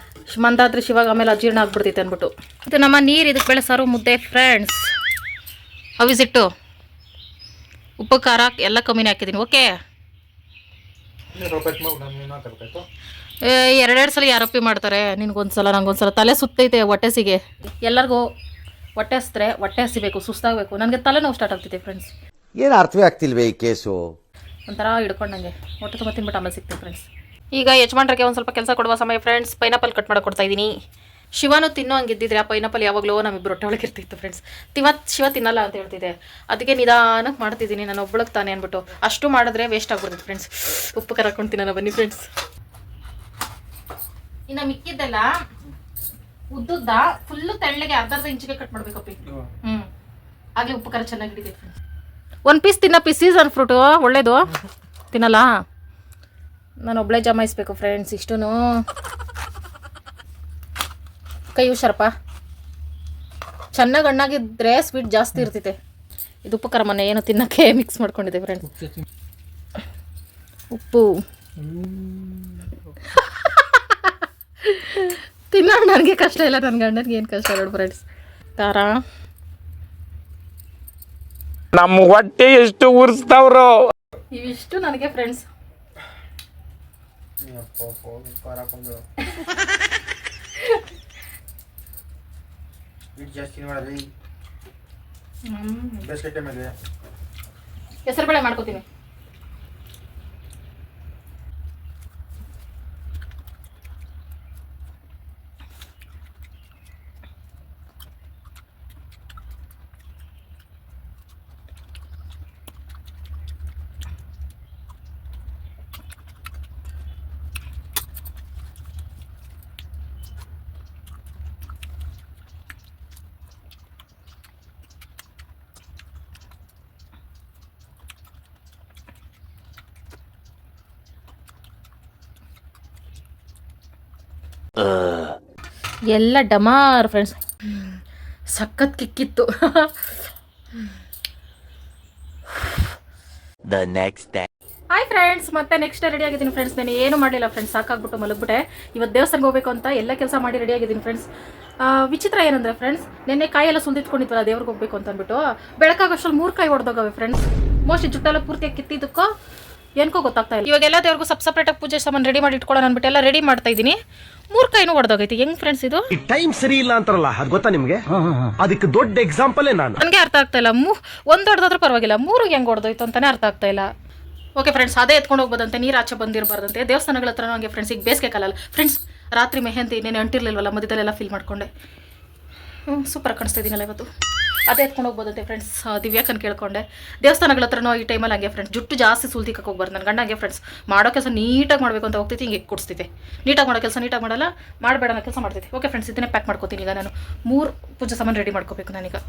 ಮಂದಾದ್ರೆ ಶಿವಾಗ ಆಮೇಲೆ ಅಜೀರ್ಣ ಆಗ್ಬಿಡ್ತೈತೆ ಅಂದ್ಬಿಟ್ಟು. ಇದು ನಮ್ಮ ನೀರು, ಇದಕ್ಕೆ ಬೇಳೆ ಸಾರು, ಮುದ್ದೆ ಫ್ರೆಂಡ್ಸ್. ಅವಿಸಿಟ್ಟು ಉಪ್ಪು ಖಾರ ಎಲ್ಲ ಕಮ್ಮಿನೇ ಹಾಕಿದ್ದೀನಿ. ಓಕೆ, ಎರಡೆರಡು ಸಲ ಯಾರಪ್ಪಿ ಮಾಡ್ತಾರೆ. ನಿನ್ಗೊಂದ್ಸಲ ನಂಗೊಂದ್ಸಲ ತಲೆ ಸುತ್ತೈತೆ ಹೊಟ್ಟೆಸಿಗೆ. ಎಲ್ಲರಿಗೂ ಹೊಟ್ಟೆ ಹಸಿದ್ರೆ ಹೊಟ್ಟೆ ಹಸಿಬೇಕು, ಸುಸ್ತಾಗಬೇಕು. ನನಗೆ ತಲೆನೋವು ಸ್ಟಾರ್ಟ್ ಆಗ್ತೈತೆ ಫ್ರೆಂಡ್ಸ್. ಏನು ಅರ್ಥವೇ ಆಗ್ತಿಲ್ವೇ ಈ ಕೇಸು? ಒಂಥರ ಹಿಡ್ಕೊಂಡಂಗೆ ಹೊಟ್ಟೆ ತುಂಬ ತಿನ್ಬಿಟ್ಟು ಆಮೇಲೆ ಸಿಗ್ತೀವಿ ಫ್ರೆಂಡ್ಸ್. ಈಗ ಯಜಮಾನ್ರಿಗೆ ಒಂದು ಸ್ವಲ್ಪ ಕೆಲಸ ಕೊಡುವ ಸಮಯ ಫ್ರೆಂಡ್ಸ್. ಪೈನಾಪಲ್ ಕಟ್ ಮಾಡಕ್ಕೆ ಕೊಡ್ತಾ ಇದ್ದೀನಿ. ಶಿವನು ತಿನ್ನೋ ಹಂಗಿದ್ದಿದ್ರೆ ಆ ಪೈನಾಪಲ್ ಯಾವಾಗಲೂ ನಮ್ಮಿಬ್ಬರು ಹೊಟ್ಟೆ ಒಳಗೆ ಇರ್ತಿತ್ತು ಫ್ರೆಂಡ್ಸ್. ಶಿವ ತಿನ್ನಲ್ಲ ಅಂತ ಹೇಳ್ತಿದ್ದೆ, ಅದಕ್ಕೆ ನಿಧಾನಕ್ಕೆ ಮಾಡ್ತಿದ್ದೀನಿ ನಾನು ಒಬ್ಬಳಕ್ಕೆ ತಾನೇ ಅಂದ್ಬಿಟ್ಟು. ಅಷ್ಟು ಮಾಡಿದ್ರೆ ವೇಸ್ಟ್ ಆಗ್ಬಿಡ್ತೈತೆ ಫ್ರೆಂಡ್ಸ್. ಉಪ್ಪು ಖಾರ ಹಾಕೊಂಡು ತಿನ್ನೋಣ ಬನ್ನಿ ಫ್ರೆಂಡ್ಸ್. ಇನ್ನು ಮಿಕ್ಕಿದ್ದೆಲ್ಲ ಉದ್ದುದ್ದ ಫುಲ್ಲು ತೆಳ್ಳಗೆ ಅರ್ಧ ಇಂಚಿಗೆ ಕಟ್ ಮಾಡ್ಬೇಕಪ್ಪಿ. ಆಗಲೇ ಉಪ್ಪು ಖಾರ ಚೆನ್ನಾಗಿ ಹಿಡಿತೈತೆ ಫ್ರೆಂಡ್ಸ್. ಒಂದು ಪೀಸ್ ತಿನ್ನಪ್ಪಿ, ಸೀಸನ್ ಫ್ರೂಟು ಒಳ್ಳೇದು. ತಿನ್ನಲ್ಲ, ನಾನು ಒಬ್ಬಳೇ ಜಮಾಯಿಸ್ಬೇಕು ಫ್ರೆಂಡ್ಸ್. ಇಷ್ಟೂ ಕೈ ಹುಷಾರಪ್ಪ. ಚೆನ್ನಾಗಿ ಹಣ್ಣಾಗಿದ್ದರೆ ಸ್ವೀಟ್ ಜಾಸ್ತಿ ಇರ್ತೈತೆ. ಇದು ಉಪ್ಪು ಖಾರ ಮೊನ್ನೆ ಏನೋ ತಿನ್ನೋಕ್ಕೆ ಮಿಕ್ಸ್ ಮಾಡ್ಕೊಂಡಿದ್ದೆ ಫ್ರೆಂಡ್ಸ್. ಉಪ್ಪು ತಿನ್ನೋಣ, ನನಗೆ ಕಷ್ಟ ಇಲ್ಲ, ನನ್ನ ಗಂಡನಿಗೆ ಏನು ಕಷ್ಟ ಇಲ್ಲ ಫ್ರೆಂಡ್ಸ್. ಖಾರ ನಮ್ಮ ಹೊಟ್ಟೆ ಎಷ್ಟು ಉರ್ಸ್ತಾವ್ರು. ಇವಿಷ್ಟು ನನಗೆ ಫ್ರೆಂಡ್ಸ್. ಹೆಸರು ಬೇಳೆ ಮಾಡ್ಕೋತೀನಿ. ಎಲ್ಲ ಡಮಾರ್ ಫ್ರೆಂಡ್ಸ್. ಸಖತ್ ಕಿಕ್ಕಿತ್ತು. The next day. Hi friends, ಮತ್ತೆ ನೆಕ್ಸ್ಟ್ ರೆಡಿ ಆಗಿದ್ದೀನಿ ಫ್ರೆಂಡ್ಸ್. ನಾನು ಏನು ಮಾಡಲಿಲ್ಲ ಫ್ರೆಂಡ್ಸ್, ಸಾಕಾಗ್ಬಿಟ್ಟು ಮಲಗ್ಬಿಟ್ಟೆ. ಇವತ್ತು ದೇವಸ್ಥಾನಕ್ಕೆ ಹೋಗಬೇಕು ಅಂತ ಎಲ್ಲ ಕೆಲಸ ಮಾಡಿ ರೆಡಿ ಆಗಿದ್ದೀನಿ ಫ್ರೆಂಡ್ಸ್. ವಿಚಿತ್ರ ಏನಂದರೆ ಫ್ರೆಂಡ್ಸ್, ನೆನ್ನೆ ಕಾಯೆಲ್ಲ ಸುಲಿದಿಟ್ಕೊಂಡಿದ್ವಲ್ಲ ದೇವ್ರಿಗೆ ಹೋಗ್ಬೇಕು ಅಂತ ಅಂದ್ಬಿಟ್ಟು, ಬೆಳಕಾಗೋಷ್ಟರಲ್ಲಿ 3 ಕಾಯಿ ಹೊಡೆದೋಗವೆ ಫ್ರೆಂಡ್ಸ್. ಮೋಸ್ಟ್ಲಿ ಜುಟ್ಟೆಲ್ಲ ಪೂರ್ತಿಯಾಗಿ ಕಿತ್ತಿದ್ದಕ್ಕೋ ಏನಕ್ಕೋ ಗೊತ್ತಾಗ್ತಾ ಇಲ್ಲ. ಇವಾಗೆಲ್ಲ ದೇವ್ರಿಗೂ ಸಪ್ರೇಟಾಗಿ ಪೂಜೆ ಸಾಮಾನು ರೆಡಿ ಮಾಡಿ ಇಟ್ಕೊಳ್ಳೋಣ ಅಂದ್ಬಿಟ್ಟು ಎಲ್ಲ ರೆಡಿ ಮಾಡ್ತಾ ಇದ್ದೀನಿ. 3 ಕಾಯಿನೂ ಹೊಡೆದೋಗೈತಿ. ಹೆಂಗ್ ಫ್ರೆಂಡ್ಸ್ ಇದು? ಟೈಮ್ ಸರಿ ಇಲ್ಲ ಅಂತಾರಲ್ಲ, ಅದು ಗೊತ್ತಾ ನಿಮ್ಗೆ? ಅದಕ್ಕೆ ದೊಡ್ಡ ಎಕ್ಸಾಂಪಲ್ ನಾನು. ನನಗೆ ಅರ್ಥ ಆಗ್ತಾ ಇಲ್ಲ. ಒಂದು ಹೊಡೆದಾದ್ರೂ ಪರವಾಗಿಲ್ಲ, 3 ಹೆಂಗ್ ಹೊಡೆದೋಯ್ತು ಅಂತಾನೆ ಅರ್ಥ ಆಗ್ತಾ ಇಲ್ಲ. ಓಕೆ ಫ್ರೆಂಡ್ಸ್, ಅದೇ ಎತ್ಕೊಂಡು ಹೋಗ್ಬೋದಂತೆ, ನೀರು ಆಚೆ ಬಂದಿರಬಾರ್ದಂತೆ. ದೇವಸ್ಥಾನಗಳ ಹತ್ರ ನನಗೆ ಫ್ರೆಂಡ್ಸ್ ಈಗ ಬೇಸಿಗೆ ಕಾಲಲ್ಲ ಫ್ರೆಂಡ್ಸ್. ರಾತ್ರಿ ಮೆಹಂದಿ ನೆನೆ ಅಂಟಿರ್ಲಿಲ್ವಲ್ಲ, ಮಧ್ಯದಲ್ಲೆಲ್ಲ ಫೀಲ್ ಮಾಡ್ಕೊಂಡೆ. ಸೂಪರ್ ಕಾಣಿಸ್ತಾ ಇದ್ದೀನಲ್ಲ ಇವತ್ತು. ಅದೇ ಎತ್ಕೊಂಡು ಹೋಗ್ಬೋದಂತೆ ಫ್ರೆಂಡ್ಸ್. ದಿವ್ಯಾಕನ್ ಕೇಳ್ಕೊಂಡೆ. ದೇವಸ್ಥಾನಗಳ ಹತ್ರನೂ ಈ ಟೈಮಲ್ಲಿ ಹಂಗೆ ಫ್ರೆಂಡ್ಸ್, ಜುಟ್ಟು ಜಾಸ್ತಿ ಸುಲ್ತಿಕ್ಕೆ ಹೋಗ್ಬಾರ್ದು. ನನ್ನ ಗಂಡ ಹಂಗೆ ಫ್ರೆಂಡ್ಸ್, ಮಾಡೋ ಕೆಲಸ ನೀಟಾಗಿ ಮಾಡಬೇಕು ಅಂತ ಹೋಗ್ತೈತಿ, ಹಿಂಗೆ ಕೊಡಿಸ್ತೈತೆ. ನೀಟಾಗಿ ಮಾಡೋ ಕೆಲಸ ನೀಟಾಗಿ ಮಾಡಲ್ಲ, ಮಾಡಬೇಡ ಅನ್ನೋ ಕೆಲಸ ಮಾಡ್ತೈತಿ. ಓಕೆ ಫ್ರೆಂಡ್ಸ್, ಇದನ್ನೇ ಪ್ಯಾಕ್ ಮಾಡ್ಕೋತೀನಿ. ಈಗ ನಾನು 3 ಪೂಜೆ ಸಾಮಾನು ರೆಡಿ ಮಾಡ್ಕೋಬೇಕು ನಾನೀಗ.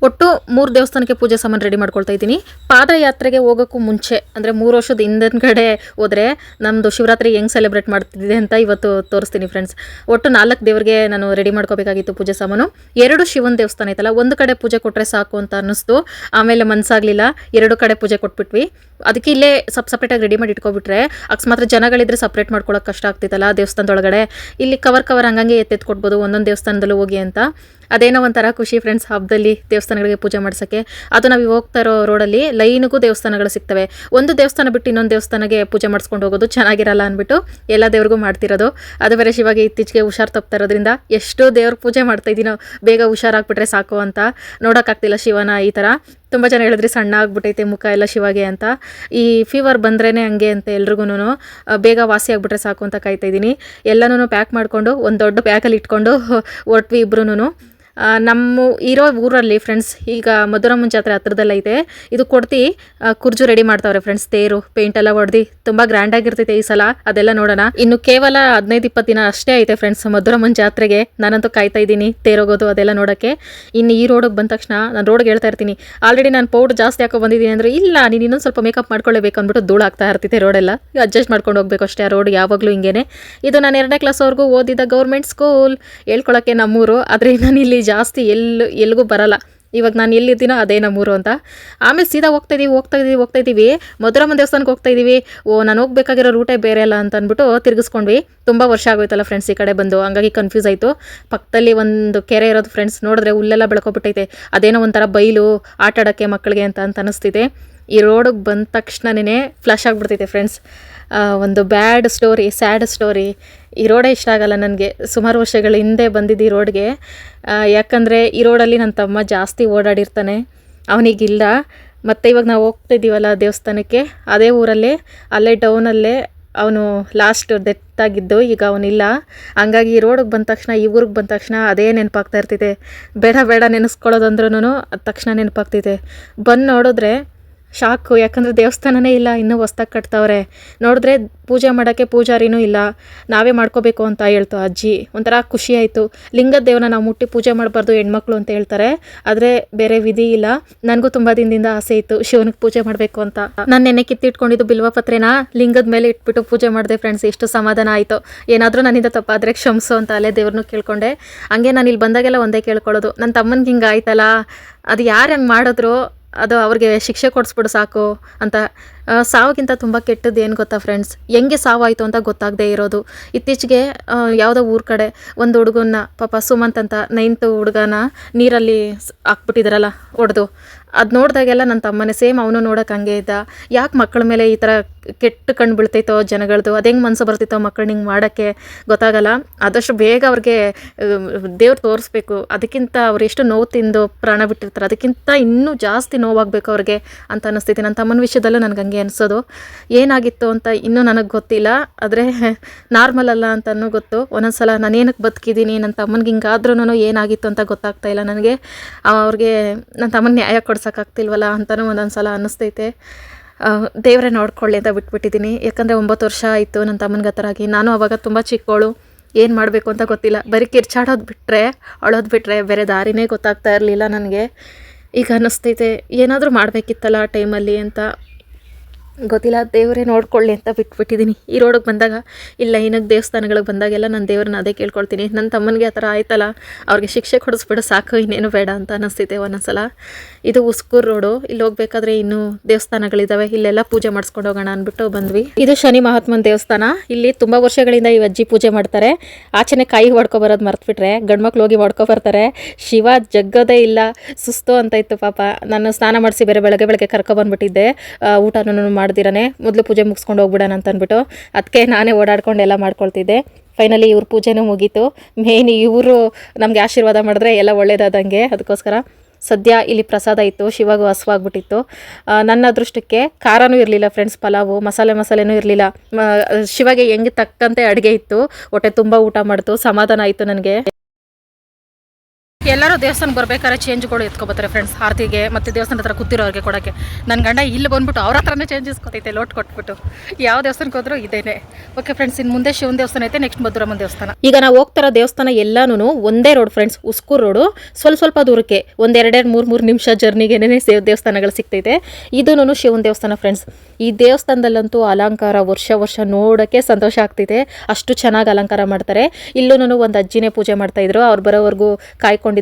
ಒಟ್ಟು 3 ದೇವಸ್ಥಾನಕ್ಕೆ ಪೂಜೆ ಸಾಮಾನು ರೆಡಿ ಮಾಡ್ಕೊಳ್ತಾ ಇದ್ದೀನಿ. ಪಾದಯಾತ್ರೆಗೆ ಹೋಗೋಕ್ಕೂ ಮುಂಚೆ ಅಂದರೆ 3 ವರ್ಷದ ಹಿಂದಿನ ಹೋದರೆ ನಮ್ಮದು ಶಿವರಾತ್ರಿ ಹೆಂಗೆ ಸೆಲೆಬ್ರೇಟ್ ಮಾಡ್ತಿದ್ದೆ ಅಂತ ಇವತ್ತು ತೋರಿಸ್ತೀನಿ ಫ್ರೆಂಡ್ಸ್. ಒಟ್ಟು 4 ದೇವರಿಗೆ ನಾನು ರೆಡಿ ಮಾಡ್ಕೋಬೇಕಾಗಿತ್ತು ಪೂಜೆ ಸಾಮಾನು. 2 ಶಿವನ ದೇವಸ್ಥಾನ ಐತಲ್ಲ, ಒಂದು ಕಡೆ ಪೂಜೆ ಕೊಟ್ಟರೆ ಸಾಕು ಅಂತ ಅನ್ನಿಸ್ತು. ಆಮೇಲೆ ಮನಸ್ಸಾಗಲಿಲ್ಲ, 2 ಕಡೆ ಪೂಜೆ ಕೊಟ್ಬಿಟ್ವಿ. ಅದಕ್ಕೆ ಇಲ್ಲೇ ಸಪ್ರೇಟಾಗಿ ರೆಡಿ ಮಾಡಿ ಇಟ್ಕೊಬಿಟ್ರೆ ಅಕಸ್ಮಾತ್ ಜನಗಳಿದ್ರೆ ಸಪ್ರೇಟ್ ಮಾಡ್ಕೊಳ್ಳೋಕೆ ಕಷ್ಟ ಆಗ್ತಿತ್ತಲ್ಲ ದೇವಸ್ಥಾನದೊಳಗಡೆ. ಇಲ್ಲಿ ಕವರ್ ಹಂಗಂಗೆ ಎತ್ತೆತ್ಕೊಡ್ಬೋದು ಒಂದೊಂದು ದೇವಸ್ಥಾನದಲ್ಲೂ ಹೋಗಿ ಅಂತ. ಅದೇನೋ ಒಂಥರ ಖುಷಿ ಫ್ರೆಂಡ್ಸ್ ಹಬ್ಬದಲ್ಲಿ ದೇವಸ್ಥಾನಗಳಿಗೆ ಪೂಜೆ ಮಾಡ್ಸೋಕ್ಕೆ. ಅದು ನಾವು ಹೋಗ್ತಾ ಇರೋ ರೋಡಲ್ಲಿ ಲೈನಿಗೂ ದೇವಸ್ಥಾನಗಳು ಸಿಗ್ತವೆ. ಒಂದು ದೇವಸ್ಥಾನ ಬಿಟ್ಟು ಇನ್ನೊಂದು ದೇವಸ್ಥಾನಕ್ಕೆ ಪೂಜೆ ಮಾಡಿಸ್ಕೊಂಡು ಹೋಗೋದು ಚೆನ್ನಾಗಿರಲ್ಲ ಅಂದ್ಬಿಟ್ಟು ಎಲ್ಲ ದೇವ್ರಿಗೂ ಮಾಡ್ತಿರೋದು. ಅದು ಬೇರೆ ಶಿವಾಗಿ ಇತ್ತೀಚೆಗೆ ಹುಷಾರು ತಪ್ತಾ ಇರೋದ್ರಿಂದ ಎಷ್ಟೋ ದೇವ್ರಿಗೆ ಪೂಜೆ ಮಾಡ್ತಾ ಇದ್ದೀನೋ, ಬೇಗ ಹುಷಾರಾಗ್ಬಿಟ್ರೆ ಸಾಕು ಅಂತ. ನೋಡೋಕ್ಕಾಗ್ತಿಲ್ಲ ಶಿವನ ಈ ಥರ. ತುಂಬ ಜನ ಹೇಳಿದ್ರಿ ಸಣ್ಣ ಆಗ್ಬಿಟ್ಟೈತೆ ಮುಖ ಎಲ್ಲ ಶಿವಾಗೆ ಅಂತ. ಈ ಫೀವರ್ ಬಂದ್ರೇ ಹಂಗೆ ಅಂತ ಎಲ್ರಿಗೂ ಬೇಗ ವಾಸಿ ಆಗಿಬಿಟ್ರೆ ಸಾಕು ಅಂತ ಕಾಯ್ತಾ ಇದ್ದೀನಿ. ಎಲ್ಲನೂ ಪ್ಯಾಕ್ ಮಾಡಿಕೊಂಡು ಒಂದು ದೊಡ್ಡ ಬ್ಯಾಗಲ್ಲಿ ಇಟ್ಕೊಂಡು ಹೊರಟ್ವಿ ಇಬ್ರು. ನಮ್ಮ ಇರೋ ಊರಲ್ಲಿ ಫ್ರೆಂಡ್ಸ್ ಈಗ ಮಧುರಮ್ಮನ ಜಾತ್ರೆ ಹತ್ರದಲ್ಲೈತೆ. ಇದು ಕೊಡ್ತಿ ಕುರ್ಜು ರೆಡಿ ಮಾಡ್ತಾವ್ರೆ ಫ್ರೆಂಡ್ಸ್. ತೇರು ಪೇಂಟ್ ಎಲ್ಲ ಹೊಡೆದು ತುಂಬ ಗ್ರ್ಯಾಂಡಾಗಿರ್ತೈತೆ ಈ ಸಲ. ಅದೆಲ್ಲ ನೋಡೋಣ. ಇನ್ನು ಕೇವಲ 15-20 ದಿನ ಅಷ್ಟೇ ಐತೆ ಫ್ರೆಂಡ್ಸ್ ಮಧುರಮ್ಮನ ಜಾತ್ರೆಗೆ. ನಾನಂತೂ ಕಾಯ್ತಾ ಇದ್ದೀನಿ ತೇರೋಗೋದು ಅದೆಲ್ಲ ನೋಡೋಕ್ಕೆ. ಇನ್ನು ಈ ರೋಡಿಗೆ ಬಂದ ತಕ್ಷಣ ನಾನು ರೋಡ್ಗೆ ಹೇಳ್ತಾ ಇರ್ತೀನಿ, ಆಲ್ರೆಡಿ ನಾನು ಪೌಡರ್ ಜಾಸ್ತಿ ಹಾಕೋ ಬಂದಿದ್ದೀನಿ ಅಂದರೆ, ಇಲ್ಲ ನೀನು ಇನ್ನೊಂದು ಸ್ವಲ್ಪ ಮೇಕಪ್ ಮಾಡ್ಕೊಳ್ಳೇಬೇಕು ಅಂದ್ಬಿಟ್ಟು ಧೂಳು ಆಗ್ತಾ ಇರ್ತೈತೆ ರೋಡೆಲ್ಲ. ಅಡ್ಜಸ್ಟ್ ಮಾಡ್ಕೊಂಡು ಹೋಗ್ಬೇಕು ಅಷ್ಟೇ. ಆ ರೋಡ್ ಯಾವಾಗಲೂ ಹಿಂಗೇನೆ. ಇದು ನಾನು 2ನೇ ಕ್ಲಾಸ್ವರೆಗೂ ಓದಿದ್ದ ಗೌರ್ಮೆಂಟ್ ಸ್ಕೂಲ್. ಹೇಳ್ಕೊಳಕ್ಕೆ ನಮ್ಮೂರು. ಆದರೆ ನಾನು ಇಲ್ಲಿ ಜಾಸ್ತಿ ಎಲ್ಲಿಗೂ ಬರಲ್ಲ. ಇವಾಗ ನಾನು ಎಲ್ಲಿದ್ದೀನೋ ಅದೇ ನಮ್ಮೂರು ಅಂತ. ಆಮೇಲೆ ಸೀದಾ ಹೋಗ್ತಾ ಇದ್ದೀವಿ ಮಧುರಮ್ಮನ ದೇವಸ್ಥಾನಕ್ಕೆ ಹೋಗ್ತಾ ಇದ್ದೀವಿ. ನಾನು ಹೋಗ್ಬೇಕಾಗಿರೋ ರೂಟೇ ಬೇರೆ ಅಲ್ಲ ಅಂತ ಅಂದ್ಬಿಟ್ಟು ತಿರುಗಿಸ್ಕೊಂಡ್ವಿ. ತುಂಬ ವರ್ಷ ಆಗೋಯ್ತಲ್ಲ ಫ್ರೆಂಡ್ಸ್ ಈ ಕಡೆ ಬಂದು, ಹಂಗಾಗಿ ಕನ್ಫ್ಯೂಸ್ ಆಯಿತು. ಪಕ್ಕದಲ್ಲಿ ಒಂದು ಕೆರೆ ಇರೋದು ಫ್ರೆಂಡ್ಸ್. ನೋಡಿದ್ರೆ ಹುಲ್ಲೆಲ್ಲ ಬೆಳ್ಕೊಬಿಟ್ಟೈತೆ. ಅದೇನೋ ಒಂಥರ ಬೈಲು ಆಟ ಆಡೋಕ್ಕೆ ಮಕ್ಕಳಿಗೆ ಅಂತ ಅನಿಸ್ತಿದೆ. ಈ ರೋಡಿಗೆ ಬಂದ ತಕ್ಷಣನೇ ಫ್ಲಾಶ್ ಆಗಿಬಿಡ್ತೈತೆ ಫ್ರೆಂಡ್ಸ್. ಒಂದು ಬ್ಯಾಡ್ ಸ್ಟೋರಿ, ಸ್ಯಾಡ್ ಸ್ಟೋರಿ. ಈ ರೋಡೇ ಇಷ್ಟ ಆಗಲ್ಲ ನನಗೆ. ಸುಮಾರು ವರ್ಷಗಳ ಹಿಂದೆ ಬಂದಿದ್ದು ಈ ರೋಡ್ಗೆ. ಯಾಕಂದರೆ ಈ ರೋಡಲ್ಲಿ ನನ್ನ ತಮ್ಮ ಜಾಸ್ತಿ ಓಡಾಡಿರ್ತಾನೆ, ಅವನಿಗಿಲ್ಲ. ಮತ್ತು ಇವಾಗ ನಾವು ಹೋಗ್ತಿದ್ದೀವಲ್ಲ ದೇವಸ್ಥಾನಕ್ಕೆ, ಅದೇ ಊರಲ್ಲೇ ಅಲ್ಲೇ ಡೌನಲ್ಲೇ ಅವನು ಲಾಸ್ಟ್ ಡೆತ್ ಆಗಿದ್ದು. ಈಗ ಅವನಿಲ್ಲ. ಹಂಗಾಗಿ ಈ ರೋಡಿಗೆ ಬಂದ ತಕ್ಷಣ, ಈ ಊರಿಗೆ ಬಂದ ತಕ್ಷಣ ಅದೇ ನೆನಪಾಗ್ತಾ ಇರ್ತೈತೆ. ಬೇಡ ನೆನೆಸ್ಕೊಳ್ಳೋದಂದ್ರೂ ಅದು ತಕ್ಷಣ ನೆನಪಾಗ್ತೈತೆ. ಬಂದು ನೋಡಿದ್ರೆ ಶಾಕು. ಯಾಕಂದರೆ ದೇವಸ್ಥಾನನೇ ಇಲ್ಲ, ಇನ್ನೂ ಹೊಸ್ದಾಗಿ ಕಟ್ತಾವ್ರೆ. ನೋಡಿದ್ರೆ ಪೂಜೆ ಮಾಡೋಕ್ಕೆ ಪೂಜಾರಿನೂ ಇಲ್ಲ. ನಾವೇ ಮಾಡ್ಕೋಬೇಕು ಅಂತ ಹೇಳ್ತು ಅಜ್ಜಿ. ಒಂಥರ ಖುಷಿ ಆಯಿತು. ಲಿಂಗದ ದೇವನ ನಾವು ಮುಟ್ಟಿ ಪೂಜೆ ಮಾಡಬಾರ್ದು ಹೆಣ್ಮಕ್ಳು ಅಂತ ಹೇಳ್ತಾರೆ. ಆದರೆ ಬೇರೆ ವಿಧಿ ಇಲ್ಲ. ನನಗೂ ತುಂಬ ದಿನದಿಂದ ಆಸೆ ಇತ್ತು ಶಿವನಿಗೆ ಪೂಜೆ ಮಾಡಬೇಕು ಅಂತ. ನಾನು ನೆನ್ನೆ ಕಿತ್ತಿಟ್ಕೊಂಡಿದ್ದು ಬಿಲ್ವಪತ್ರೆನ ಲಿಂಗದ ಮೇಲೆ ಇಟ್ಬಿಟ್ಟು ಪೂಜೆ ಮಾಡಿದೆ ಫ್ರೆಂಡ್ಸ್. ಎಷ್ಟು ಸಮಾಧಾನ ಆಯಿತು. ಏನಾದರೂ ನನ್ನಿಂದ ತಪ್ಪಾದರೆ ಕ್ಷಮಿಸು ಅಂತ ಅಲ್ಲೇ ದೇವ್ರನ್ನೂ ಕೇಳ್ಕೊಂಡೆ. ಹಂಗೆ ನಾನು ಇಲ್ಲಿ ಬಂದಾಗೆಲ್ಲ ಒಂದೇ ಕೇಳ್ಕೊಳ್ಳೋದು, ನನ್ನ ತಮ್ಮನಿಗೆ ಹಿಂಗೆ ಆಯ್ತಲ್ಲ, ಅದು ಯಾರು ಹಂಗೆ ಮಾಡಿದ್ರು ಅದು ಅವ್ರಿಗೆ ಶಿಕ್ಷೆ ಕೊಡಿಸ್ಬಿಡು ಸಾಕು ಅಂತ. ಸಾವಿಗಿಂತ ತುಂಬ ಕೆಟ್ಟದ್ದು ಏನು ಗೊತ್ತಾ ಫ್ರೆಂಡ್ಸ್, ಹೆಂಗೆ ಸಾವಾಯಿತು ಅಂತ ಗೊತ್ತಾಗದೇ ಇರೋದು. ಇತ್ತೀಚೆಗೆ ಯಾವುದೋ ಊರ ಕಡೆ ಒಂದು ಹುಡುಗನ್ನ ಪಾಪ ಸುಮಂತ್ ಅಂತ 9th ಹುಡುಗನ ನೀರಲ್ಲಿ ಹಾಕ್ಬಿಟ್ಟಿದ್ರಲ್ಲ ಹೊಡೆದು. ಅದು ನೋಡಿದಾಗೆಲ್ಲ ನನ್ನ ತಮ್ಮನೇ ಸೇಮ್ ಅವನು ನೋಡೋಕೆ ಹಂಗೆ ಇದ್ದ. ಯಾಕೆ ಮಕ್ಕಳ ಮೇಲೆ ಈ ಥರ ಕೆಟ್ಟ ಕಣ್ಣು ಬೀಳ್ತೈತೋ ಜನಗಳದ್ದು, ಅದು ಹೆಂಗೆ ಮನಸ್ಸು ಬರ್ತೈತೋ ಮಕ್ಕಳನ್ನ ಹಿಂಗೆ ಮಾಡೋಕ್ಕೆ ಗೊತ್ತಾಗಲ್ಲ. ಆದಷ್ಟು ಬೇಗ ಅವ್ರಿಗೆ ದೇವ್ರು ತೋರಿಸ್ಬೇಕು. ಅದಕ್ಕಿಂತ ಅವ್ರು ಎಷ್ಟು ನೋವು ತಿಂದು ಪ್ರಾಣ ಬಿಟ್ಟಿರ್ತಾರೆ, ಅದಕ್ಕಿಂತ ಇನ್ನೂ ಜಾಸ್ತಿ ನೋವಾಗಬೇಕು ಅವ್ರಿಗೆ ಅಂತ ಅನ್ನಿಸ್ತೈತಿ. ನನ್ನ ತಮ್ಮನ ವಿಷಯದಲ್ಲೂ ನನಗೆ ಹಂಗೆ ಅನಿಸೋದು. ಏನಾಗಿತ್ತು ಅಂತ ಇನ್ನೂ ನನಗೆ ಗೊತ್ತಿಲ್ಲ, ಆದರೆ ನಾರ್ಮಲ್ ಅಲ್ಲ ಅಂತನೂ ಗೊತ್ತು. ಒಂದೊಂದು ಸಲ ನಾನೇನಕ್ಕೆ ಬದುಕಿದ್ದೀನಿ, ನನ್ನ ತಮ್ಮನಿಗೆ ಹಿಂಗಾದ್ರೂ ಏನಾಗಿತ್ತು ಅಂತ ಗೊತ್ತಾಗ್ತಾ ಇಲ್ಲ ನನಗೆ. ಅವ್ರಿಗೆ ನನ್ನ ತಮ್ಮನ ನ್ಯಾಯ ಕೊಡ್ಸೋಕ್ಕಾಗ್ತಿಲ್ವಲ್ಲ ಅಂತಲೂ ಒಂದೊಂದು ಸಲ ಅನ್ನಿಸ್ತೈತೆ. ದೇವರೇ ನೋಡ್ಕೊಳ್ಳಿ ಅಂತ ಬಿಟ್ಬಿಟ್ಟಿದ್ದೀನಿ. ಯಾಕಂದರೆ 9 ವರ್ಷ ಆಯಿತು ನನ್ನ ತಮ್ಮನಿಗೆ ಆ ಥರ ಆಗಿ. ನಾನು ಅವಾಗ ತುಂಬ ಚಿಕ್ಕವಳು, ಏನು ಮಾಡಬೇಕು ಅಂತ ಗೊತ್ತಿಲ್ಲ. ಬರೀ ಕಿರ್ಚಾಡೋದು ಬಿಟ್ಟರೆ, ಅಳೋದು ಬಿಟ್ಟರೆ ಬೇರೆ ದಾರಿನೇ ಗೊತ್ತಾಗ್ತಾ ಇರಲಿಲ್ಲ ನನಗೆ. ಈಗ ಅನ್ನಿಸ್ತೈತೆ ಏನಾದರೂ ಮಾಡಬೇಕಿತ್ತಲ್ಲ ಆ ಟೈಮಲ್ಲಿ ಅಂತ. ಗೊತ್ತಿಲ್ಲ, ದೇವರೇ ನೋಡ್ಕೊಳ್ಳಿ ಅಂತ ಬಿಟ್ಬಿಟ್ಟಿದ್ದೀನಿ. ಈ ರೋಡಿಗೆ ಬಂದಾಗ ಇಲ್ಲ, ಏನಕ್ಕೆ ದೇವಸ್ಥಾನಗಳಿಗೆ ಬಂದಾಗೆಲ್ಲ ನಾನು ದೇವ್ರನ್ನ ಅದೇ ಕೇಳ್ಕೊಳ್ತೀನಿ. ನನ್ನ ತಮ್ಮನಿಗೆ ಆ ಥರ ಆಯ್ತಲ್ಲ, ಅವ್ರಿಗೆ ಶಿಕ್ಷೆ ಕೊಡಿಸ್ಬಿಡು ಸಾಕು, ಇನ್ನೇನು ಬೇಡ ಅಂತ ಅನ್ನಿಸ್ತೈತೆ ಒಂದೊಂದ್ಸಲ. ಇದು ಉಸ್ಕೂರು ರೋಡು. ಇಲ್ಲಿ ಹೋಗ್ಬೇಕಾದ್ರೆ ಇನ್ನೂ ದೇವಸ್ಥಾನಗಳಿದ್ದಾವೆ, ಇಲ್ಲೆಲ್ಲ ಪೂಜೆ ಮಾಡಿಸ್ಕೊಂಡು ಹೋಗೋಣ ಅಂದ್ಬಿಟ್ಟು ಬಂದ್ವಿ. ಇದು ಶನಿ ಮಹಾತ್ಮನ ದೇವಸ್ಥಾನ. ಇಲ್ಲಿ ತುಂಬ ವರ್ಷಗಳಿಂದ ಈ ಅಜ್ಜಿ ಪೂಜೆ ಮಾಡ್ತಾರೆ. ಆಚೆನೆ ಕಾಯಿ ಹೊಡ್ಕೊ ಬರೋದು ಮರ್ತ್ಬಿಟ್ರೆ ಗಂಡ್ಮಕ್ಳು ಹೋಗಿ ಹೊಡ್ಕೊ ಬರ್ತಾರೆ. ಶಿವ ಜಗ್ಗೋದೇ ಇಲ್ಲ, ಸುಸ್ತು ಅಂತ ಇತ್ತು ಪಾಪ. ನಾನು ಸ್ನಾನ ಮಾಡಿಸಿ ಬೇರೆ ಬೆಳಗ್ಗೆ ಕರ್ಕೊಬಂದ್ಬಿಟ್ಟಿದ್ದೆ. ಊಟನೂ ಮಾಡ್ದಿರನೆ ಮೊದಲು ಪೂಜೆ ಮುಗಿಸ್ಕೊಂಡು ಹೋಗ್ಬಿಡೋಣ ಅಂತ ಅಂದ್ಬಿಟ್ಟು ಅದಕ್ಕೆ ನಾನೇ ಓಡಾಡ್ಕೊಂಡು ಎಲ್ಲ ಮಾಡ್ಕೊಳ್ತಿದ್ದೆ. ಫೈನಲಿ ಇವ್ರ ಪೂಜೆನೂ ಮುಗೀತು. ಮೇನ್ ಇವರು ನಮಗೆ ಆಶೀರ್ವಾದ ಮಾಡಿದ್ರೆ ಎಲ್ಲ ಒಳ್ಳೇದಾದಂಗೆ. ಅದಕ್ಕೋಸ್ಕರ ಸದ್ಯ ಇಲ್ಲಿ ಪ್ರಸಾದ ಇತ್ತು. ಶಿವಾಗೂ ಹಸುವಾಗ್ಬಿಟ್ಟಿತ್ತು. ನನ್ನ ಅದೃಷ್ಟಕ್ಕೆ ಖಾರನೂ ಇರಲಿಲ್ಲ ಫ್ರೆಂಡ್ಸ್. ಪಲಾವು ಮಸಾಲೆನೂ ಇರಲಿಲ್ಲ. ಶಿವಗೆ ಹೆಂಗೆ ತಕ್ಕಂತೆ ಅಡುಗೆ ಇತ್ತು. ಹೊಟ್ಟೆ ತುಂಬ ಊಟ ಮಾಡ್ತು. ಸಮಾಧಾನ ಆಯಿತು ನನಗೆ. ಎಲ್ಲರೂ ದೇವಸ್ಥಾನಕ್ಕೆ ಬರ್ಬೇಕಾದ್ರೆ ಚೇಂಜ್ಗಳು ಎತ್ಕೊಬತ್ತಾರೆ ಫ್ರೆಂಡ್ಸ್, ಆರತಿಗೆ ಮತ್ತು ದೇವಸ್ಥಾನದ ಹತ್ರ ಕೂತಿರೋರಿಗೆ ಕೊಡೋಕ್ಕೆ. ನನ್ನ ಗಂಡ ಇಲ್ಲಿ ಬಂದ್ಬಿಟ್ಟು ಅವ್ರ ಹತ್ರನೇ ಚೇಂಜ್ ಇಸ್ಕೊತೈತೆ, ಲೋಟ್ ಕೊಟ್ಬಿಟ್ಟು. ಯಾವ ದೇವಸ್ಥಾನಕ್ಕೆ ಹೋದ್ರೂ ಇದೇನೆ. ಓಕೆ ಫ್ರೆಂಡ್ಸ್, ಇನ್ನು ಮುಂದೆ ಶಿವನ ದೇವಸ್ಥಾನ ಐತೆ, ನೆಕ್ಸ್ಟ್ ಮಧುರಮ್ಮನ ದೇವಸ್ಥಾನ. ಈಗ ನಾವು ಹೋಗ್ತಾರೋ ದೇವಸ್ಥಾನ ಎಲ್ಲಾನು ಒಂದೇ ರೋಡ್ ಫ್ರೆಂಡ್ಸ್, ಉಸ್ಕೂರು ರೋಡು. ಸ್ವಲ್ಪ ದೂರಕ್ಕೆ ಒಂದು 2-3 ನಿಮಿಷ ಜರ್ನಿಗೇನೆ ದೇವಸ್ಥಾನಗಳು ಸಿಗ್ತೈತೆ. ಇದೂ ಶಿವನ ದೇವಸ್ಥಾನ ಫ್ರೆಂಡ್ಸ್. ಈ ದೇವಸ್ಥಾನದಲ್ಲಂತೂ ಅಲಂಕಾರ ವರ್ಷ ನೋಡೋಕ್ಕೆ ಸಂತೋಷ ಆಗ್ತೈತೆ. ಅಷ್ಟು ಚೆನ್ನಾಗಿ ಅಲಂಕಾರ ಮಾಡ್ತಾರೆ. ಇಲ್ಲೂ ಒಂದು ಅಜ್ಜಿನೇ ಪೂಜೆ ಮಾಡ್ತಾಯಿದ್ರು. ಅವ್ರು ಬರೋವರೆಗೂ ಕಾಯ್ಕೊಂಡಿದ್ದು.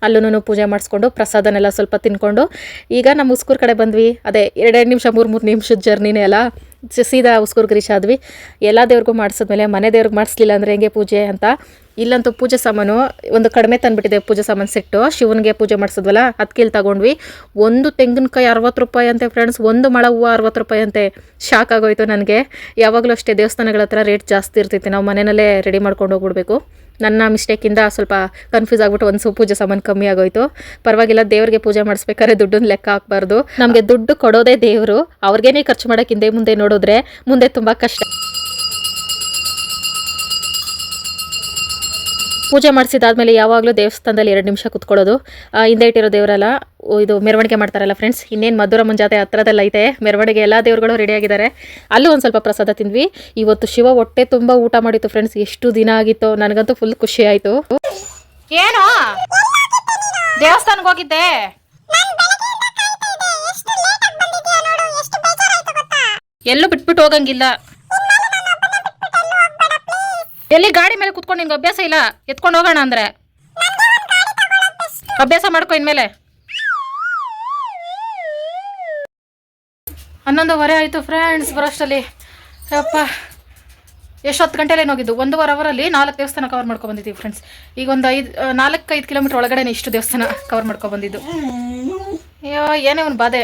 ಅಲ್ಲೂ ಪೂಜೆ ಮಾಡಿಸ್ಕೊಂಡು ಪ್ರಸಾದನೆಲ್ಲ ಸ್ವಲ್ಪ ತಿನ್ಕೊಂಡು ಈಗ ನಮ್ಮ ಉಸ್ಕೂರು ಕಡೆ ಬಂದ್ವಿ. ಅದೇ 2 ನಿಮಿಷ 3 ನಿಮಿಷದ ಜರ್ನಿನೇ ಅಲ್ಲ. ಸೀದಾ ಉಸ್ಕೂರ್ಗೆ ರೀಚ್ ಆದ್ವಿ. ಎಲ್ಲ ದೇವ್ರಿಗೂ ಮಾಡಿಸಿದ್ಮೇಲೆ ಮನೆ ದೇವ್ರಿಗೆ ಮಾಡಿಸ್ಲಿಲ್ಲ ಅಂದರೆ ಹೆಂಗೆ ಪೂಜೆ ಅಂತ. ಇಲ್ಲಂತೂ ಪೂಜೆ ಸಾಮಾನು ಒಂದು ಕಡಿಮೆ ತಂದುಬಿಟ್ಟಿದೆ. ಪೂಜೆ ಸಾಮಾನು ಸೆಟ್ಟು ಶಿವನಿಗೆ ಪೂಜೆ ಮಾಡಿಸಿದ್ವಲ್ಲ ಅದಕ್ಕೆ ಇಲ್ಲಿ ತಗೊಂಡ್ವಿ. ಒಂದು ತೆಂಗಿನಕಾಯಿ 60 ರೂಪಾಯಿ ಅಂತೆ ಫ್ರೆಂಡ್ಸ್. ಒಂದು ಮೊಳ ಹೂವು 60 ರೂಪಾಯಿ ಅಂತೆ. ಶಾಕ್ ಆಗೋಯ್ತು ನನಗೆ. ಯಾವಾಗಲೂ ಅಷ್ಟೇ ದೇವಸ್ಥಾನಗಳ ಹತ್ರ ರೇಟ್ ಜಾಸ್ತಿ ಇರ್ತೈತೆ. ನಾವು ಮನೆಯಲ್ಲೇ ರೆಡಿ ಮಾಡ್ಕೊಂಡು ಹೋಗ್ಬಿಡ್ಬೇಕು. ನನ್ನ ಮಿಸ್ಟೇಕಿಂದ ಸ್ವಲ್ಪ ಕನ್ಫ್ಯೂಸ್ ಆಗಿಬಿಟ್ಟು ಒಂದು ಪೂಜೆ ಸಾಮಾನು ಕಮ್ಮಿ ಆಗೋಯ್ತು. ಪರವಾಗಿಲ್ಲ, ದೇವ್ರಿಗೆ ಪೂಜೆ ಮಾಡಿಸ್ಬೇಕಾದ್ರೆ ದುಡ್ಡನ್ನ ಲೆಕ್ಕ ಹಾಕಬಾರ್ದು. ನಮಗೆ ದುಡ್ಡು ಕೊಡೋದೇ ದೇವರು. ಅವ್ರಿಗೇನೆ ಖರ್ಚು ಮಾಡೋಕ್ಕೆ ಹಿಂದೆ ಮುಂದೆ ನೋಡಿದ್ರೆ ಮುಂದೆ ತುಂಬ ಕಷ್ಟ. ಪೂಜೆ ಮಾಡಿಸಿದಾದ್ಮೇಲೆ ಯಾವಾಗಲೂ ದೇವಸ್ಥಾನದಲ್ಲಿ 2 ನಿಮಿಷ ಕುತ್ಕೊಳ್ಳೋದು. ಹಿಂದೆ ಇಟ್ಟಿರೋ ದೇವರೆಲ್ಲ ಇದು ಮೆರವಣಿಗೆ ಮಾಡ್ತಾರಲ್ಲ ಫ್ರೆಂಡ್ಸ್, ಇನ್ನೇನು ಮಧುರಮ್ಮನ ಜಾತ್ರೆ ಹತ್ರದಲ್ಲ ಐತೆ, ಮೆರವಣಿಗೆ ಎಲ್ಲ ದೇವರುಗಳು ರೆಡಿಯಾಗಿದ್ದಾರೆ. ಅಲ್ಲೂ ಒಂದು ಸ್ವಲ್ಪ ಪ್ರಸಾದ ತಿಂದ್ವಿ. ಇವತ್ತು ಶಿವ ಹೊಟ್ಟೆ ತುಂಬ ಊಟ ಮಾಡಿತ್ತು ಫ್ರೆಂಡ್ಸ್, ಎಷ್ಟು ದಿನ ಆಗಿತ್ತು, ನನಗಂತೂ ಫುಲ್ ಖುಷಿ ಆಯಿತು. ಏನು ದೇವಸ್ಥಾನಕ್ಕೆ ಹೋಗಿದ್ದೆ? ಎಲ್ಲೂ ಬಿಟ್ಬಿಟ್ಟು ಹೋಗಂಗಿಲ್ಲ. ಎಲ್ಲಿ ಗಾಡಿ ಮೇಲೆ ಕುತ್ಕೊಂಡು ನಿನ್ಗೆ ಅಭ್ಯಾಸ ಇಲ್ಲ, ಎತ್ಕೊಂಡು ಹೋಗೋಣ ಅಂದ್ರೆ ಅಭ್ಯಾಸ ಮಾಡ್ಕೊ ಇನ್ಮೇಲೆ. 11:15 ಆಯಿತು ಫ್ರೆಂಡ್ಸ್ ಬರೋಷ್ಟರಲ್ಲಿ. ಯಪ್ಪ ಎಷ್ಟು 10 ಗಂಟೆಲೇನು ಹೋಗಿದ್ದು, 1.5 ಅವರಲ್ಲಿ 4 ದೇವಸ್ಥಾನ ಕವರ್ ಮಾಡ್ಕೊ ಬಂದಿದ್ದೀವಿ ಫ್ರೆಂಡ್ಸ್. ಈಗ ಒಂದು 4-5 ಕಿಲೋಮೀಟರ್ ಒಳಗಡೆ ಇಷ್ಟು ದೇವಸ್ಥಾನ ಕವರ್ ಮಾಡ್ಕೊ ಬಂದಿದ್ದು. ಅಯ್ಯೋ ಏನೇ ಒಂದು ಬಾಧೆ.